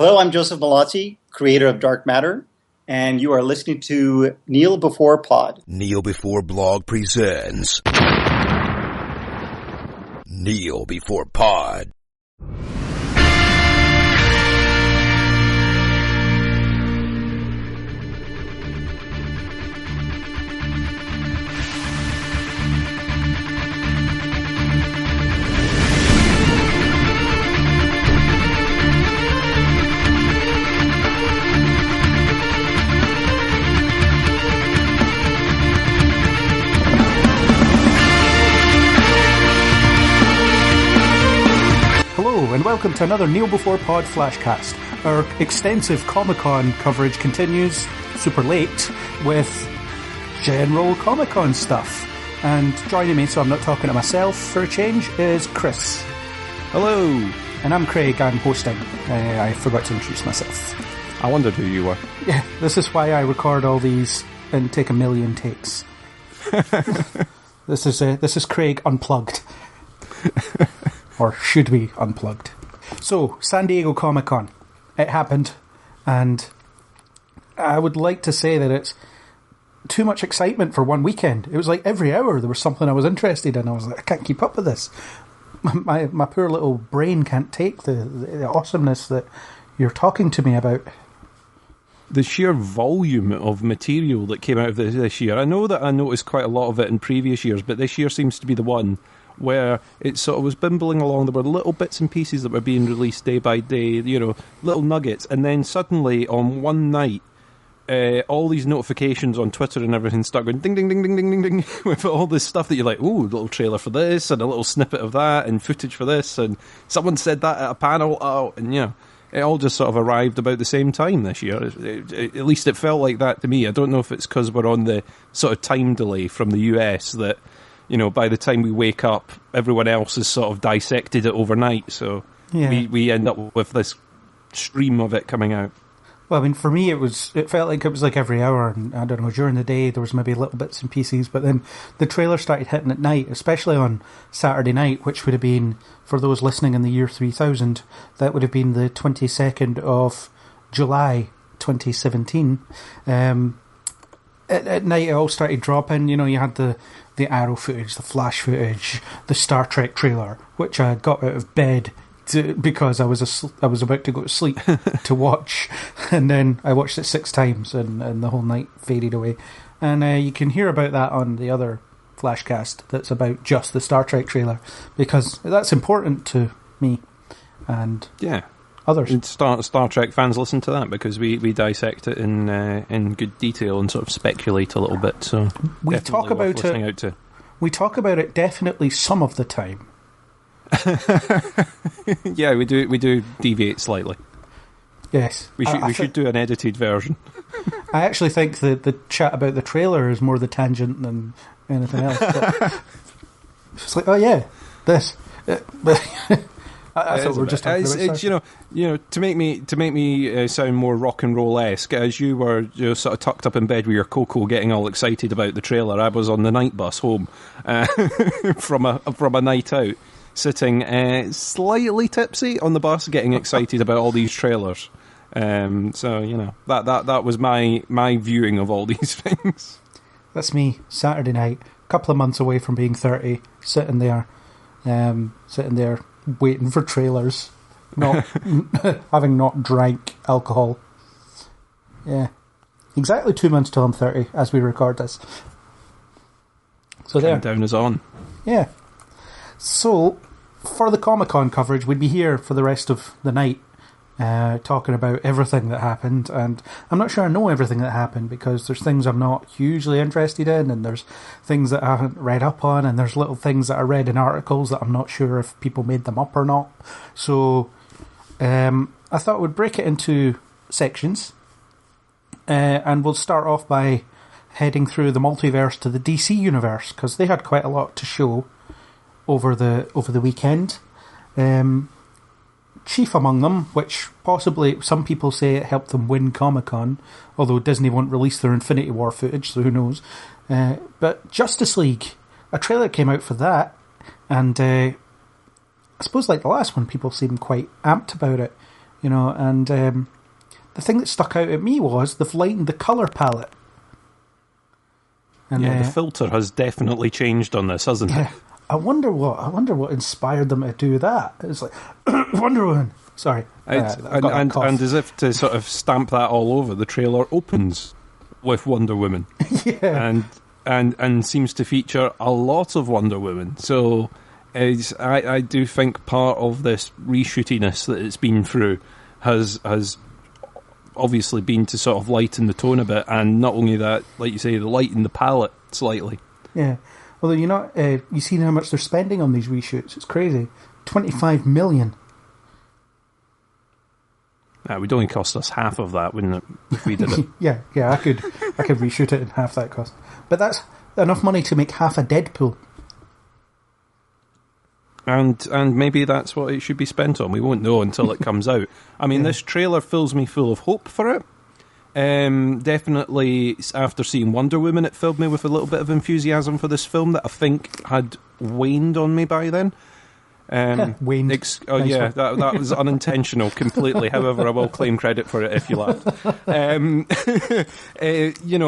Hello, I'm Joseph Malazzi, creator of Dark Matter, and you are listening to Kneel Before Pod. Kneel Before Blog presents Kneel Before Pod. And welcome to another Kneel Before Pod Flashcast. Our extensive Comic-Con coverage continues super late with general Comic-Con stuff. And joining me, so I'm not talking to myself for a change, is Chris. Hello. And I'm Craig, I'm hosting. I forgot to introduce myself. I wondered who you were. Yeah, this is why I record all these and take a million takes. This is Craig unplugged. Or should be unplugged. So, San Diego Comic-Con. It happened. And I would like to say that it's too much excitement for one weekend. It was like every hour there was something I was interested in. I was like, I can't keep up with this. My poor little brain can't take the awesomeness that you're talking to me about. The sheer volume of material that came out of this year. I know that I noticed quite a lot of it in previous years, but this year seems to be the one where it sort of was bimbling along. There were little bits and pieces that were being released day by day, you know, little nuggets. And then suddenly, on one night, all these notifications on Twitter and everything start going ding, ding, ding, ding, ding, ding, ding, with all this stuff that you're like, ooh, a little trailer for this, and a little snippet of that, and footage for this, and someone said that at a panel, and you know, it all just sort of arrived about the same time this year. At least it felt like that to me. I don't know if it's because we're on the sort of time delay from the US that, you know, by the time we wake up, everyone else has sort of dissected it overnight, so yeah. we end up with this stream of it coming out. Well, I mean, for me, it felt like it was like every hour, and I don't know, during the day there was maybe little bits and pieces, but then the trailer started hitting at night, especially on Saturday night, which would have been, for those listening in the year 3000, that would have been the 22nd of July 2017. At night it all started dropping. You know, you had the Arrow footage, the Flash footage, the Star Trek trailer, which I got out of bed because I was about to go to sleep to watch, and then I watched it 6 times, and the whole night faded away. And you can hear about that on the other Flashcast that's about just the Star Trek trailer, because that's important to me and others. And Star Trek fans listen to that because we dissect it in good detail and sort of speculate a little bit. So we talk about it. We talk about it definitely some of the time. Yeah, we do deviate slightly. Yes, we should do an edited version. I actually think that the chat about the trailer is more the tangent than anything else. It's like, oh yeah, this. I thought we were just talking about it's you know to make me sound more rock and roll-esque, as you were sort of tucked up in bed with your cocoa getting all excited about the trailer. I was on the night bus home from a night out, sitting slightly tipsy on the bus, getting excited about all these trailers. So you know that was my viewing of all these things. That's me Saturday night, a couple of months away from being 30, sitting there waiting for trailers, not having not drank alcohol. Yeah, exactly 2 months till I'm 30 as we record this. So countdown is on. Yeah. So for the Comic-Con coverage, we'd be here for the rest of the night, talking about everything that happened, and I'm not sure I know everything that happened because there's things I'm not hugely interested in, and there's things that I haven't read up on, and there's little things that I read in articles that I'm not sure if people made them up or not. So I thought we'd break it into sections, and we'll start off by heading through the multiverse to the DC universe, because they had quite a lot to show over the weekend. Chief among them, which possibly some people say it helped them win Comic-Con, although Disney won't release their Infinity War footage, so who knows. But Justice League, a trailer came out for that, and I suppose like the last one, people seem quite amped about it. you know, and the thing that stuck out at me was they've lightened the colour palette. And, the filter has definitely changed on this, hasn't it? I wonder what inspired them to do that. It's like Wonder Woman. Sorry, and as if to sort of stamp that all over, the trailer opens with Wonder Woman, and seems to feature a lot of Wonder Woman. So, I do think part of this reshootiness that it's been through has obviously been to sort of lighten the tone a bit, and not only that, like you say, lighten the palette slightly. Yeah. Well, you seen how much they're spending on these reshoots? It's crazy. 25 million. It would only cost us half of that, wouldn't it, if we did it? yeah, I could reshoot it in half that cost. But that's enough money to make half a Deadpool. And maybe that's what it should be spent on. We won't know until it comes out. I mean, this trailer fills me full of hope for it. Definitely, after seeing Wonder Woman, it filled me with a little bit of enthusiasm for this film that I think had waned on me by then. Waned. That was unintentional completely. However, I will claim credit for it if you laughed.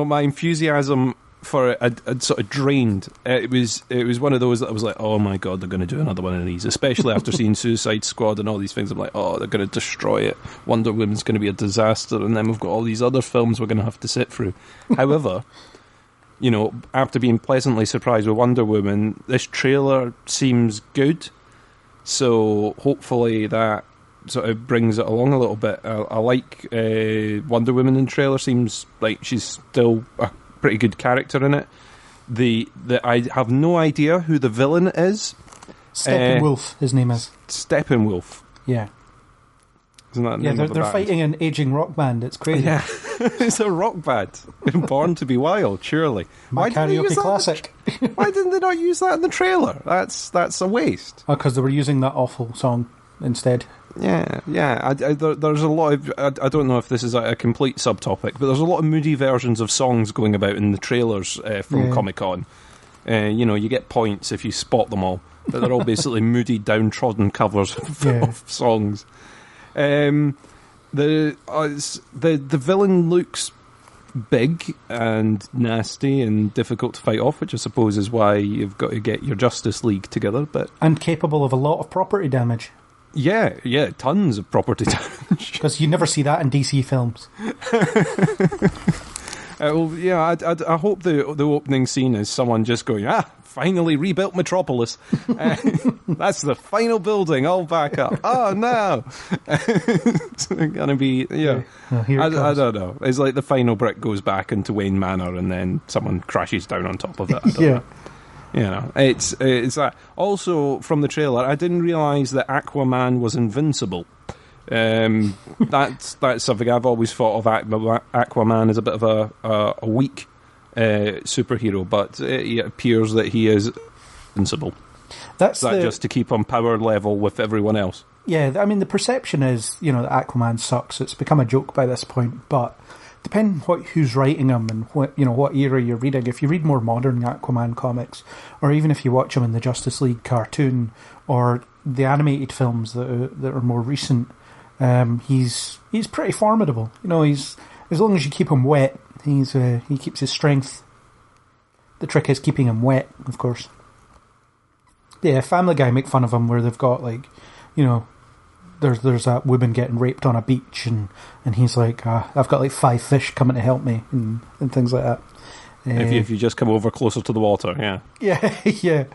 My enthusiasm for it had sort of drained. It was one of those that I was like, oh my god, they're going to do another one of these, especially after seeing Suicide Squad and all these things. I'm like, oh, they're going to destroy it. Wonder Woman's going to be a disaster, and then we've got all these other films we're going to have to sit through. However, after being pleasantly surprised with Wonder Woman, this trailer seems good, so hopefully that sort of brings it along a little bit. I like Wonder Woman in the trailer. Seems like she's still a pretty good character in it. I have no idea who the villain is. Steppenwolf, his name is. Steppenwolf. Yeah. Isn't that the name of the they're band? Fighting an aging rock band. It's crazy. Yeah, it's a rock band. Born to be Wild, surely. My karaoke classic. Why didn't they not use that in the trailer? That's a waste. Oh, because they were using that awful song instead. Yeah. There's a lot of... I don't know if this is a complete subtopic, but there's a lot of moody versions of songs going about in the trailers from Comic-Con. You get points if you spot them all, but they're all basically moody, downtrodden covers of songs. The villain looks big and nasty and difficult to fight off, which I suppose is why you've got to get your Justice League together. And capable of a lot of property damage. Yeah, tons of property damage. Because you never see that in DC films. I hope the opening scene is someone just going, finally rebuilt Metropolis. That's the final building, all back up. Oh, no. It's going to be, I don't know. It's like the final brick goes back into Wayne Manor and then someone crashes down on top of it. I don't know. It's that. Also, from the trailer, I didn't realise that Aquaman was invincible. That's something I've always thought of Aquaman as a bit of a weak superhero, but it appears that he is invincible. That's just to keep on power level with everyone else. Yeah, I mean, the perception is, that Aquaman sucks. It's become a joke by this point, but depending who's writing them and what era you're reading. If you read more modern Aquaman comics, or even if you watch them in the Justice League cartoon or the animated films that are more recent, he's pretty formidable. He's, as long as you keep him wet, he keeps his strength. The trick is keeping him wet, of course. Yeah, Family Guy make fun of him where they've got there's that woman getting raped on a beach and he's like, I've got 5 fish coming to help me and things like that. If you just come over closer to the water, yeah. Yeah.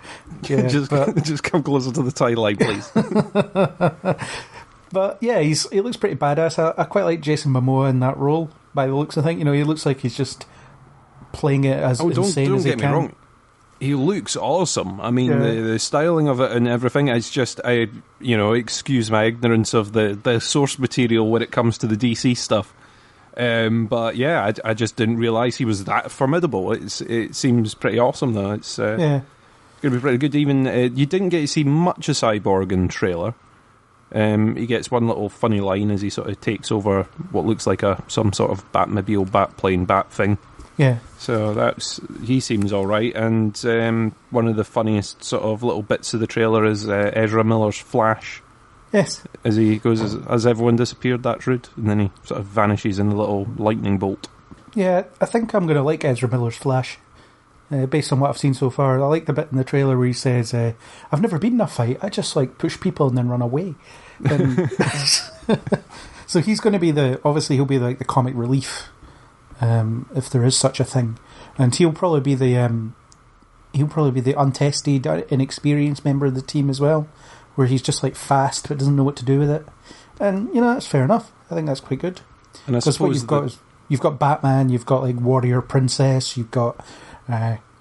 just come closer to the tide line, please. But yeah, he looks pretty badass. I quite like Jason Momoa in that role by the looks of things. He looks like he's just playing it as insane as he can. Don't get me wrong. He looks awesome. I mean, the styling of it and everything is just, excuse my ignorance of the source material when it comes to the DC stuff. But yeah, I just didn't realise he was that formidable. It seems pretty awesome, though. It's going to be pretty good. Even you didn't get to see much of Cyborg in the trailer. He gets one little funny line as he sort of takes over what looks like some sort of Batmobile, Batplane, Bat thing. Yeah. So he seems all right, and one of the funniest sort of little bits of the trailer is Ezra Miller's Flash Yes. As he goes, has everyone disappeared? That's rude. And then he sort of vanishes in a little lightning bolt. Yeah, I think I'm going to like Ezra Miller's Flash, based on what I've seen so far. I like the bit in the trailer where he says, I've never been in a fight, I just push people and then run away. And so he's going to be obviously he'll be the comic relief, if there is such a thing. And he'll probably be the untested, inexperienced member of the team as well, where he's just fast but doesn't know what to do with it. And, that's fair enough. I think that's quite good. And I suppose what you've got is, you've got Batman, you've got Warrior Princess, you've got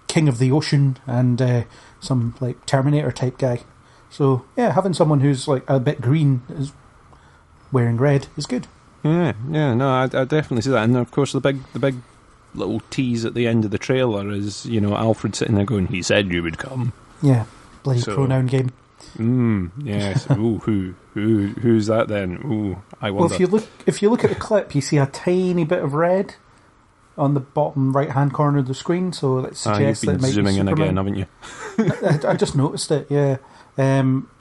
King of the Ocean, and some Terminator type guy. So yeah, having someone who's a bit green is wearing red is good. Yeah, no, I definitely see that. And of course, the big little tease at the end of the trailer is Alfred sitting there going, "He said you would come." Yeah, bloody pronoun game. Yes. Ooh, who's that then? Ooh, I wonder. Well, if you look at the clip, you see a tiny bit of red on the bottom right-hand corner of the screen, so that suggests you've been that it might zooming be in Superman. again, haven't you? I just noticed it. Yeah,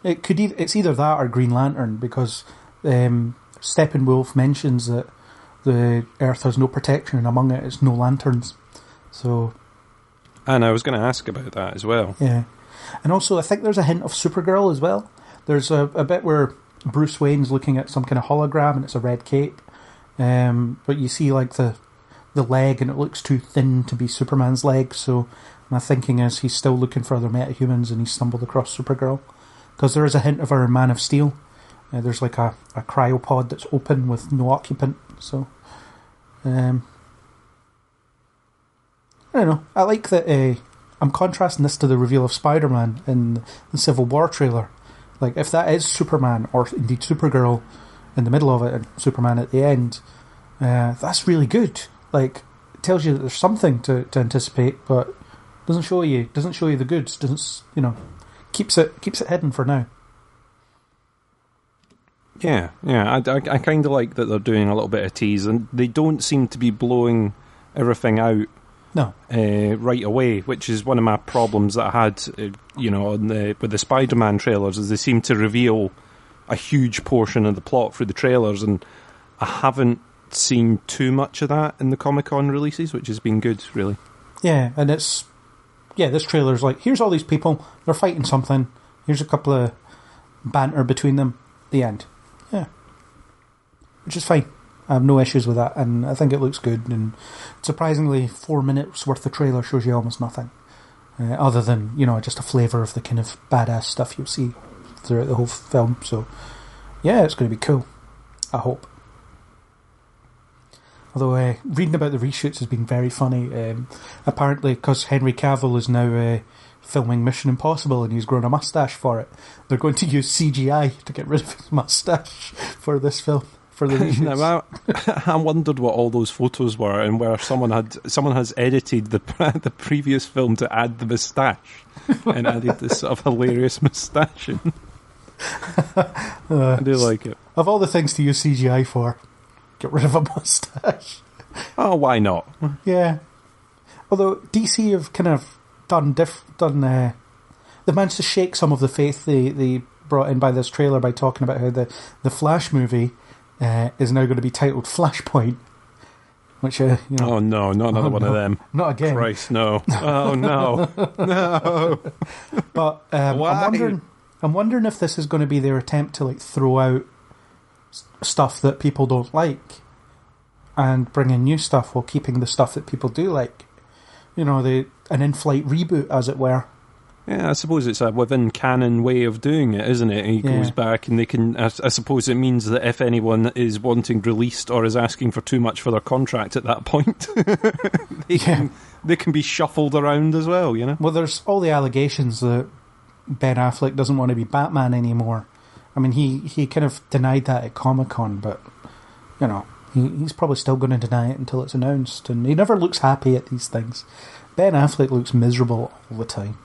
it's either that or Green Lantern, because Steppenwolf mentions that the Earth has no protection, and among it is no lanterns. So, and I was going to ask about that as well. Yeah. And also, I think there's a hint of Supergirl as well. There's a bit where Bruce Wayne's looking at some kind of hologram, and it's a red cape. But you see, the leg, and it looks too thin to be Superman's leg. So my thinking is he's still looking for other metahumans, and he stumbled across Supergirl. Because there is a hint of her in Man of Steel. There's a cryopod that's open with no occupant. So, I don't know. I like that. I'm contrasting this to the reveal of Spider-Man in the Civil War trailer. If that is Superman, or indeed Supergirl in the middle of it, and Superman at the end, that's really good. It tells you that there's something to anticipate, but doesn't show you the goods. Keeps it hidden for now. Yeah. I kind of like that they're doing a little bit of tease, and they don't seem to be blowing everything out. No, right away, which is one of my problems that I had, with the Spider-Man trailers, is they seem to reveal a huge portion of the plot through the trailers, and I haven't seen too much of that in the Comic-Con releases, which has been good, really. Yeah, and this trailer's here's all these people, they're fighting something, here's a couple of banter between them, the end. Yeah. Which is fine. I have no issues with that, and I think it looks good. And surprisingly, 4 minutes worth of trailer shows you almost nothing, other than just a flavour of the kind of badass stuff you'll see throughout the whole film. So, yeah, it's going to be cool. I hope. Although reading about the reshoots has been very funny. Apparently, because Henry Cavill is now filming Mission Impossible and he's grown a moustache for it, they're going to use CGI to get rid of his moustache for this film. For the reshoots. Now, I wondered what all those photos were, and where someone has edited the previous film to add the moustache and added this sort of hilarious moustache in. I do like it. Of all the things to use CGI for, get rid of a moustache. Oh, why not? Yeah. Although DC have kind of they've managed to shake some of the faith they brought in by this trailer by talking about how the Flash movie is now going to be titled Flashpoint, which oh no, not another one of them. Not again. Christ, no. Oh no, no. But I'm wondering if this is going to be their attempt to throw out stuff that people don't like and bring in new stuff while keeping the stuff that people do like. An in-flight reboot, as it were. Yeah, I suppose it's a within canon way of doing it, isn't it? He goes back and they can... I suppose it means that if anyone is wanting released or is asking for too much for their contract at that point, they can be shuffled around as well, Well, there's all the allegations that Ben Affleck doesn't want to be Batman anymore. I mean, he kind of denied that at Comic-Con, but, he's probably still going to deny it until it's announced. And he never looks happy at these things. Ben Affleck looks miserable all the time.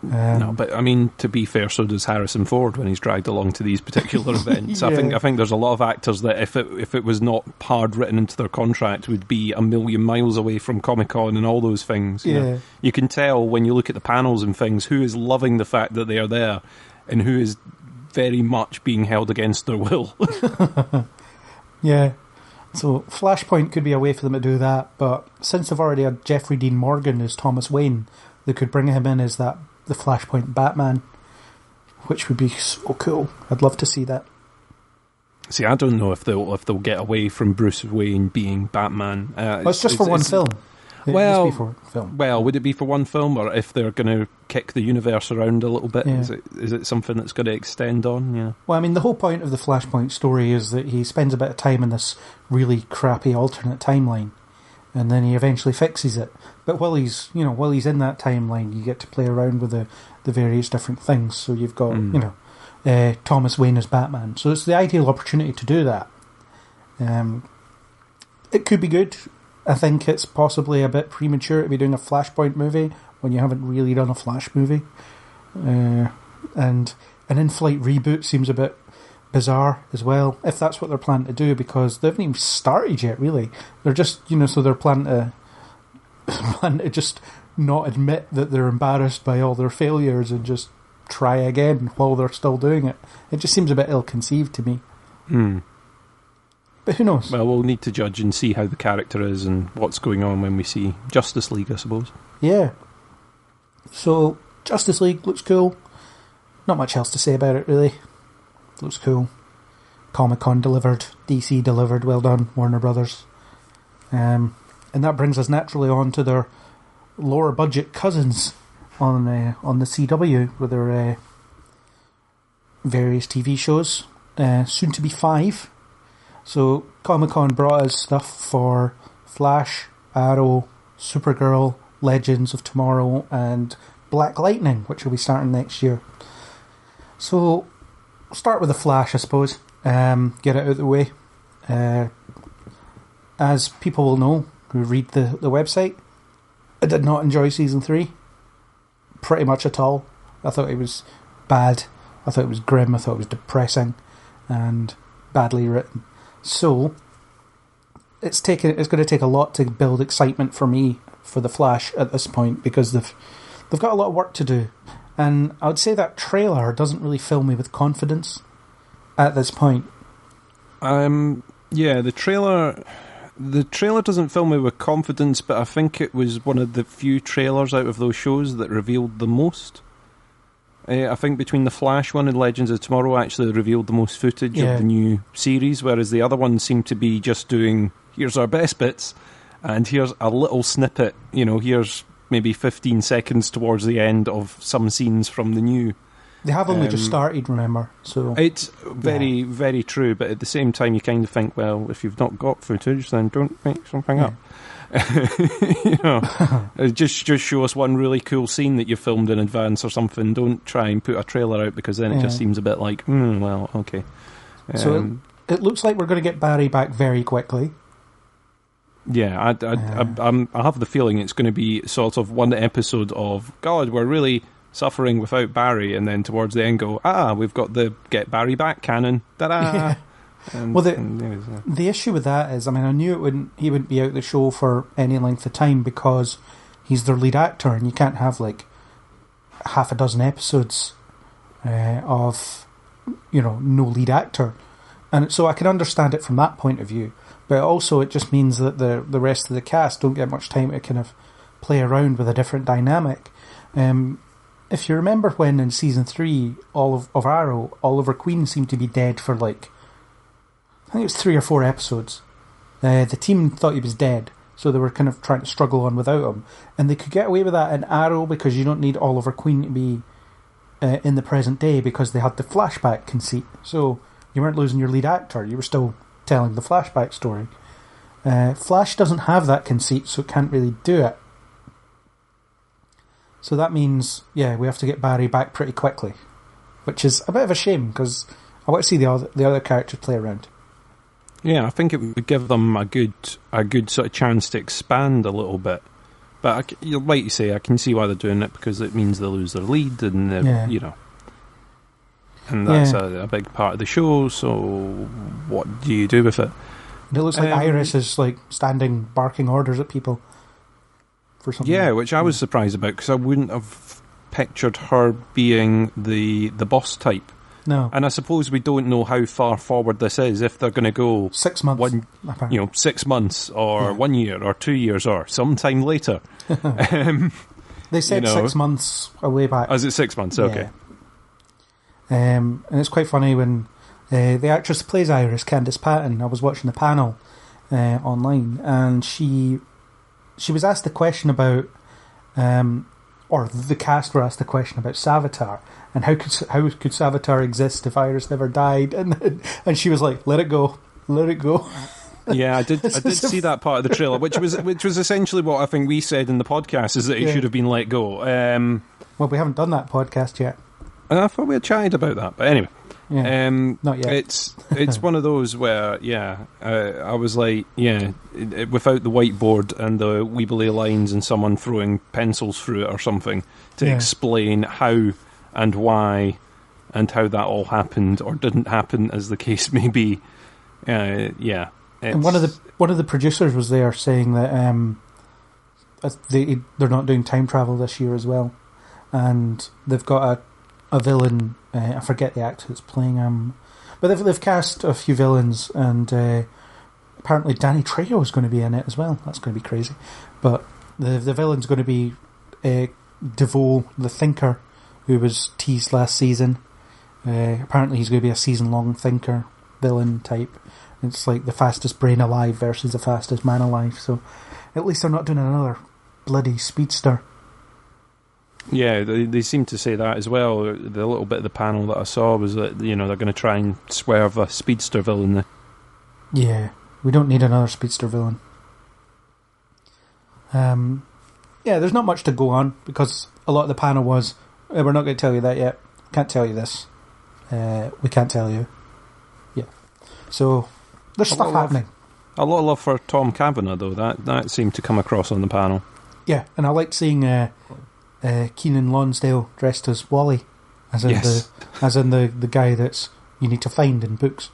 No, but I mean, to be fair, so does Harrison Ford when he's dragged along to these particular events. I think there's a lot of actors that if it was not hard written into their contract would be a million miles away from Comic-Con and all those things. You can tell when you look at the panels and things who is loving the fact that they are there and who is very much being held against their will. Yeah. So Flashpoint could be a way for them to do that, but since they've already had Jeffrey Dean Morgan as Thomas Wayne, they could bring him in as the Flashpoint Batman, which would be so cool. I'd love to see that. See, I don't know if they'll get away from Bruce Wayne being Batman. It's just for one film. Well, just be for film. Well, would it be for one film, or if they're going to kick the universe around a little bit? Yeah. Is it something that's going to extend on? Yeah. Well, I mean, the whole point of the Flashpoint story is that he spends a bit of time in this really crappy alternate timeline, and then he eventually fixes it. But while he's in that timeline, you get to play around with the various different things. So you've got Thomas Wayne as Batman. So it's the ideal opportunity to do that. It could be good. I think it's possibly a bit premature to be doing a Flashpoint movie when you haven't really done a Flash movie. And an in-flight reboot seems a bit bizarre as well, if that's what they're planning to do, because they haven't even started yet, really. They're just, so they're planning to just not admit that they're embarrassed by all their failures and just try again while they're still doing it. It just seems a bit ill-conceived to me. But who knows? Well, we'll need to judge and see how the character is and what's going on when we see Justice League, I suppose. Yeah. So, Justice League looks cool. Not much else to say about it, really. Looks cool. Comic-Con delivered. DC delivered. Well done, Warner Brothers. And that brings us naturally on to their lower-budget cousins on the CW with their various TV shows. Soon to be 5. So, Comic-Con brought us stuff for Flash, Arrow, Supergirl, Legends of Tomorrow, and Black Lightning, which will be starting next year. So, start with the Flash, I suppose. Get it out of the way. As people will know who read the website, I did not enjoy Season 3. Pretty much at all. I thought it was bad. I thought it was grim. I thought it was depressing and badly written. So, it's going to take a lot to build excitement for me for the Flash at this point, because they've got a lot of work to do, and I would say that trailer doesn't really fill me with confidence at this point. Yeah, the trailer doesn't fill me with confidence, but I think it was one of the few trailers out of those shows that revealed the most. I think between the Flash one and Legends of Tomorrow actually revealed the most footage of the new series, whereas the other ones seem to be just doing, here's our best bits, and here's a little snippet, here's maybe 15 seconds towards the end of some scenes from the new. They have only just started, remember? So it's very, very true, but at the same time you kind of think, well, if you've not got footage, then don't make something up. Just show us one really cool scene that you filmed in advance or something. Don't try and put a trailer out, because then it just seems a bit like, well, okay. So it looks like we're going to get Barry back very quickly. Yeah, I have the feeling it's going to be sort of one episode of, God, we're really suffering without Barry, and then towards the end go, we've got the Get Barry Back canon. Ta-da! Yeah. The issue with that is, I knew he wouldn't be out the show for any length of time because he's their lead actor, and you can't have like half a dozen episodes of no lead actor, and so I can understand it from that point of view. But also, it just means that the rest of the cast don't get much time to kind of play around with a different dynamic. If you remember when in Season 3 of Arrow, Oliver Queen seemed to be dead for like, I think it was 3 or 4 episodes. The team thought he was dead, so they were kind of trying to struggle on without him. And they could get away with that in Arrow because you don't need Oliver Queen to be in the present day, because they had the flashback conceit. So you weren't losing your lead actor, you were still telling the flashback story. Flash doesn't have that conceit, so it can't really do it. So that means, we have to get Barry back pretty quickly, which is a bit of a shame, because I want to see the other characters play around. Yeah, I think it would give them a good sort of chance to expand a little bit. But like you say, I can see why they're doing it, because it means they lose their lead, and and that's a big part of the show. So what do you do with it? And it looks like Iris is like standing, barking orders at people for something. Yeah, which I was surprised about, because I wouldn't have pictured her being the boss type. No. And I suppose we don't know how far forward this is, if they're going to go 6 months. 6 months or 1 year or 2 years or sometime later. They said 6 months away back. Oh, is it 6 months? Okay. And it's quite funny when the actress who plays Iris, Candice Patton, I was watching the panel online, and she was asked the question about, or the cast were asked the question about Savitar, and how could Savitar exist if Iris never died? And she was like, "Let it go, let it go." Yeah, I did see that part of the trailer, which was essentially what I think we said in the podcast, is that he should have been let go. Well, we haven't done that podcast yet. I thought we had chatted about that, but anyway. Yeah, not yet. It's one of those where, I was like, without the whiteboard and the weebly lines and someone throwing pencils through it or something to explain how and why and how that all happened or didn't happen, as the case may be. And one of the producers was there saying that they're not doing time travel this year as well, and they've got a villain. I forget the actor that's playing but they've cast a few villains, and apparently Danny Trejo is going to be in it as well. That's going to be crazy. But the villain's going to be DeVoe, the Thinker, who was teased last season. Apparently he's going to be a season-long Thinker villain type. It's like the fastest brain alive versus the fastest man alive. So at least they're not doing another bloody speedster. Yeah, they seem to say that as well. The little bit of the panel that I saw was that, they're going to try and swerve a speedster villain. Yeah, we don't need another speedster villain. There's not much to go on, because a lot of the panel was, we're not going to tell you that yet. Can't tell you this. We can't tell you. Yeah. So, there's stuff happening. A lot of love for Tom Cavanagh, though. That seemed to come across on the panel. Yeah, and I liked seeing Keenan Lonsdale dressed as Wally, as in the guy that's you need to find in books.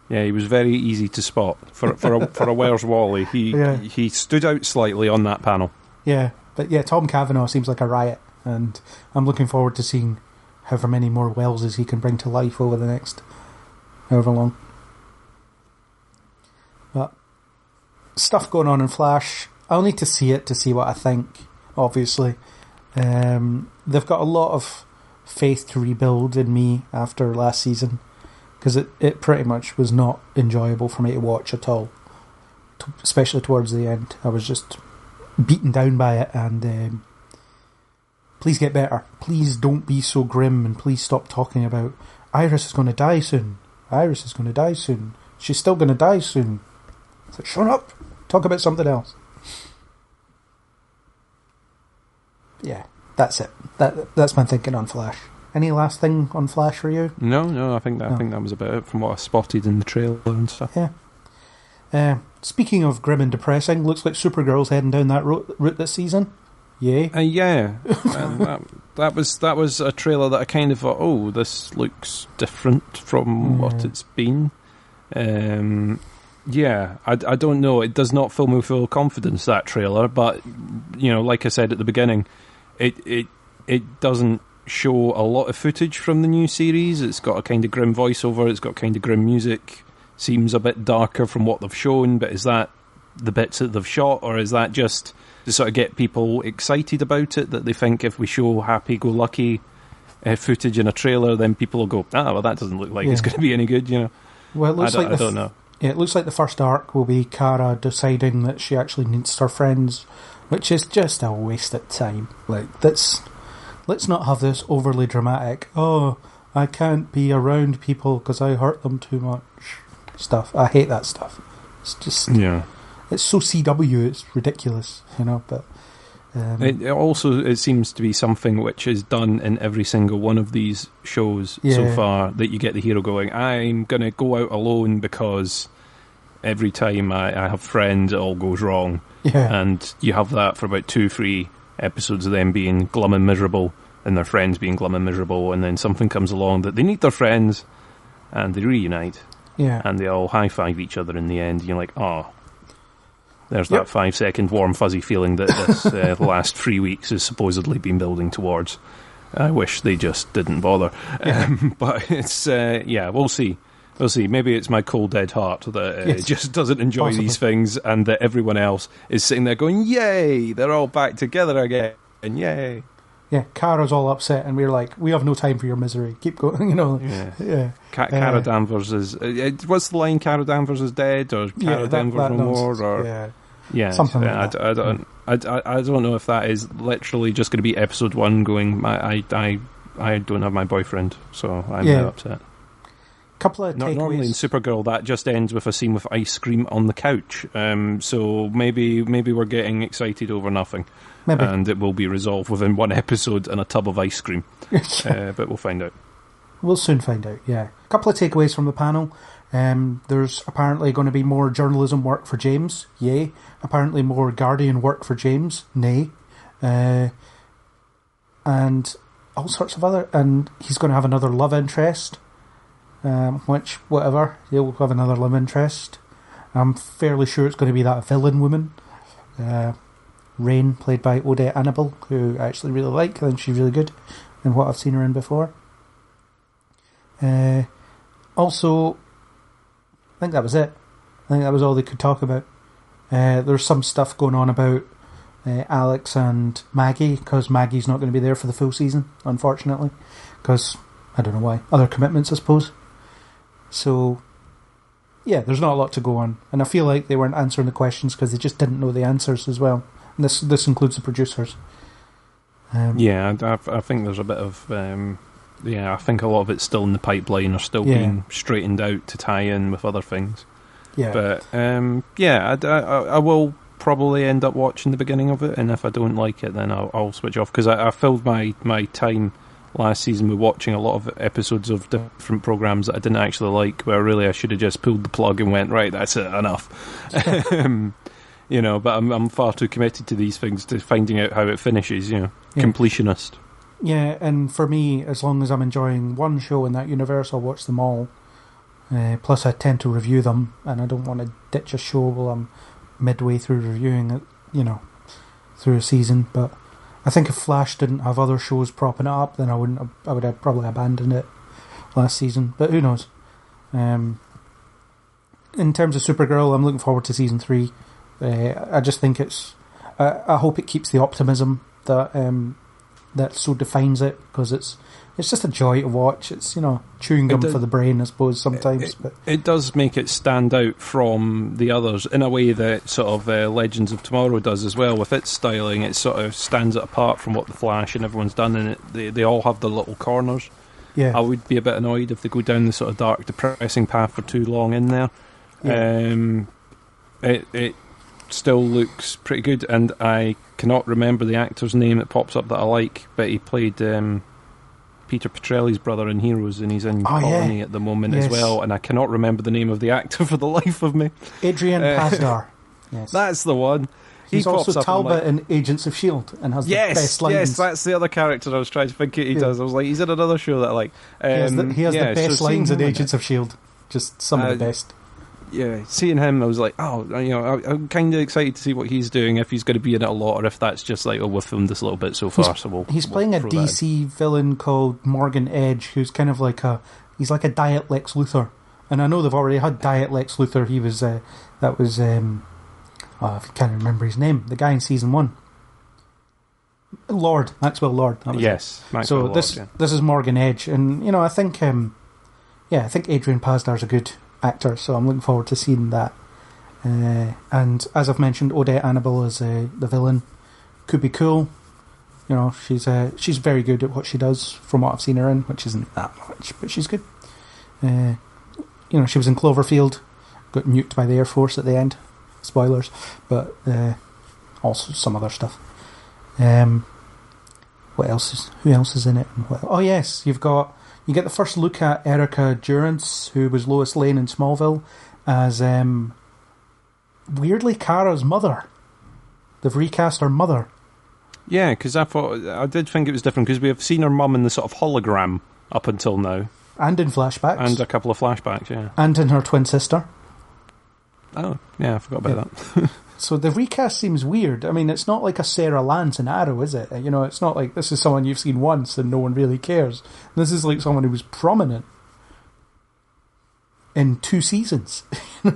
Yeah, he was very easy to spot for a Where's Wally. He stood out slightly on that panel. Yeah, but Tom Cavanagh seems like a riot, and I'm looking forward to seeing however many more Welleses he can bring to life over the next however long. But stuff going on in Flash. I'll need to see it to see what I think. Obviously, they've got a lot of faith to rebuild in me after last season, because it pretty much was not enjoyable for me to watch at all, especially towards the end. I was just beaten down by it, and please get better. Please don't be so grim, and please stop talking about Iris is going to die soon. Iris is going to die soon. She's still going to die soon. So shut up. Talk about something else. Yeah, that's it. That's my thinking on Flash. Any last thing on Flash for you? No. I think that was about it from what I spotted in the trailer and stuff. Yeah. Speaking of grim and depressing, looks like Supergirl's heading down that route this season. Yay! Yeah. that was a trailer that I kind of thought, oh, this looks different from what it's been. Yeah, I don't know. It does not fill me with full confidence, that trailer, but like I said at the beginning, it doesn't show a lot of footage from the new series. It's got a kind of grim voiceover, it's got kind of grim music, seems a bit darker from what they've shown, but is that the bits that they've shot, or is that just to sort of get people excited about it, that they think if we show happy-go-lucky footage in a trailer, then people will go, well, that doesn't look like it's going to be any good, Well, it looks I don't know. Yeah, it looks like the first arc will be Kara deciding that she actually needs her friends, which is just a waste of time. Let's not have this overly dramatic, oh, I can't be around people because I hurt them too much stuff. I hate that stuff. It's just... Yeah. It's so CW, it's ridiculous, but... It seems to be something which is done in every single one of these shows so far, that you get the hero going, I'm going to go out alone because every time I have friends, it all goes wrong. Yeah. And you have that for about 2-3 episodes of them being glum and miserable, and their friends being glum and miserable, and then something comes along that they need their friends, and they reunite. Yeah. And they all high-five each other in the end, and you're like, oh... There's that 5-second warm fuzzy feeling that this last 3 weeks has supposedly been building towards. I wish they just didn't bother. But it's, we'll see. We'll see. Maybe it's my cold, dead heart that just doesn't enjoy these things, and that everyone else is sitting there going, yay, they're all back together again, and yay. Yeah, Kara's all upset, and we're like, we have no time for your misery. Keep going, you know. Yeah. Kara Danvers is... what's the line? Kara Danvers is dead, or Kara Danvers no more, or... Yeah, something like that. I don't know if that is literally just going to be episode 1 going, I don't have my boyfriend, so I'm now upset. Couple of takeaways. Normally in Supergirl that just ends with a scene with ice cream on the couch, so maybe we're getting excited over nothing, and it will be resolved within 1 episode and a tub of ice cream. But we'll find out. We'll soon find out. A couple of takeaways from the panel. There's apparently going to be more journalism work for James. Yay. Apparently more Guardian work for James. Nay. And all sorts of other... And he's going to have another love interest. Which, whatever. He'll have another love interest. I'm fairly sure it's going to be that villain woman. Rain, played by Odette Annable, who I actually really like. I think she's really good in what I've seen her in before. Also... I think that was it. I think that was all they could talk about. There's some stuff going on about Alex and Maggie, because Maggie's not going to be there for the full season, unfortunately. Because, I don't know why. Other commitments, I suppose. So, there's not a lot to go on. And I feel like they weren't answering the questions because they just didn't know the answers as well. And this includes the producers. I think there's a bit of... I think a lot of it's still in the pipeline or still being straightened out to tie in with other things. But I will probably end up watching the beginning of it, and if I don't like it, then I'll switch off, because I filled my time last season with watching a lot of episodes of different programs that I didn't actually like, where really I should have just pulled the plug and went, right, that's it, enough. But I'm far too committed to these things to finding out how it finishes. Completionist. Yeah, and for me, as long as I'm enjoying one show in that universe, I'll watch them all. Plus, I tend to review them, and I don't want to ditch a show while I'm midway through reviewing it, through a season. But I think if Flash didn't have other shows propping it up, then I would have probably abandoned it last season. But who knows? In terms of Supergirl, I'm looking forward to season 3. I just think I hope it keeps the optimism that so defines it, because it's just a joy to watch. It's chewing gum for the brain, I suppose, sometimes. But it does make it stand out from the others in a way that sort of Legends of Tomorrow does as well. With its styling, it sort of stands it apart from what the Flash and everyone's done, and they all have their little corners. I would be a bit annoyed if they go down the sort of dark, depressing path for too long in there. It still looks pretty good, and I cannot remember the actor's name that pops up that I like, but he played Peter Petrelli's brother in Heroes, and he's in Colony at the moment as well, and I cannot remember the name of the actor for the life of me. Adrian Pasdar. Yes. That's the one. He's also Talbot in Agents of S.H.I.E.L.D. and has the best lines. Yes, that's the other character I was trying to think he does. I was like, he's in another show that I like. He has the best lines in Agents of S.H.I.E.L.D. Just some of the best. Yeah, seeing him, I was like, I'm kind of excited to see what he's doing, if he's going to be in it a lot, or if that's just like, we filmed this a little bit so far. He's playing a DC villain called Morgan Edge, who's kind of like he's like a Diet Lex Luthor. And I know they've already had Diet Lex Luthor. He was, I can't remember his name, the guy in season 1. Maxwell Lord. Yes, Maxwell Lord. So this is Morgan Edge, and I think Adrian Pasdar's a good actor, so I'm looking forward to seeing that. And as I've mentioned, Odette Annable as the villain could be cool. She's very good at what she does from what I've seen her in, which isn't that much, but she's good. She was in Cloverfield, got nuked by the Air Force at the end. Spoilers, but also some other stuff. Who else is in it? You get the first look at Erica Durance, who was Lois Lane in Smallville, as weirdly Kara's mother. They've recast her mother. Yeah, because I did think it was different, because we have seen her mum in the sort of hologram up until now. And in flashbacks. And a couple of flashbacks, yeah. And in her twin sister. Oh, yeah, I forgot about that. So the recast seems weird. I mean, it's not like a Sarah Lance in Arrow, is it? You know, it's not like this is someone you've seen once and no one really cares. This is like someone who was prominent in 2 seasons.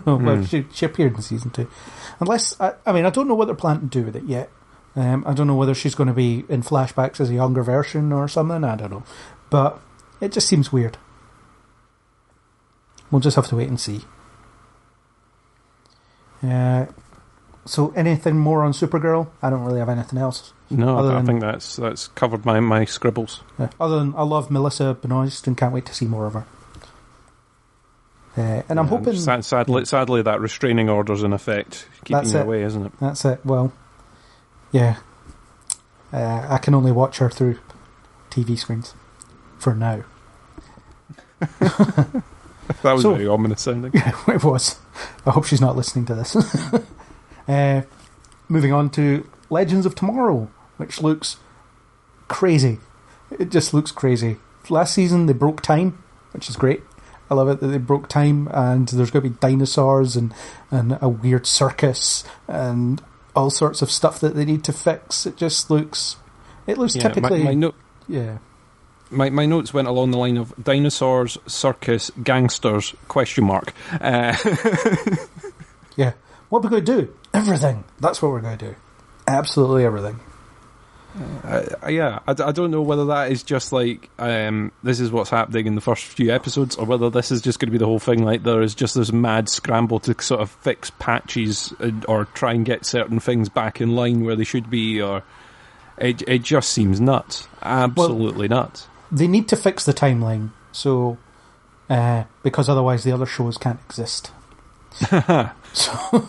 Well, she appeared in season 2. Unless, I mean, I don't know what they're planning to do with it yet. I don't know whether she's going to be in flashbacks as a younger version or something. I don't know. But it just seems weird. We'll just have to wait and see. So anything more on Supergirl? I don't really have anything else. No, I think that's covered my scribbles. Yeah, other than I love Melissa Benoist and can't wait to see more of her. And I'm hoping... Sadly, that restraining order's in effect, keeping her away, isn't it? That's it. Well, yeah. I can only watch her through TV screens. For now. That was very ominous sounding. Yeah, it was. I hope she's not listening to this. Moving on to Legends of Tomorrow, which looks crazy. It just looks crazy. Last season they broke time, which is great. I love it that they broke time, and there's going to be dinosaurs and a weird circus and all sorts of stuff that they need to fix. It just looks... It looks typically... My notes went along the line of dinosaurs, circus, gangsters, ? Yeah. What are we going to do? Everything. That's what we're going to do. Absolutely everything. I don't know whether that is just like this is what's happening in the first few episodes, or whether this is just going to be the whole thing. Like there is just this mad scramble to sort of fix patches or try and get certain things back in line where they should be, or it just seems nuts. Absolutely nuts. They need to fix the timeline, so because otherwise the other shows can't exist. So,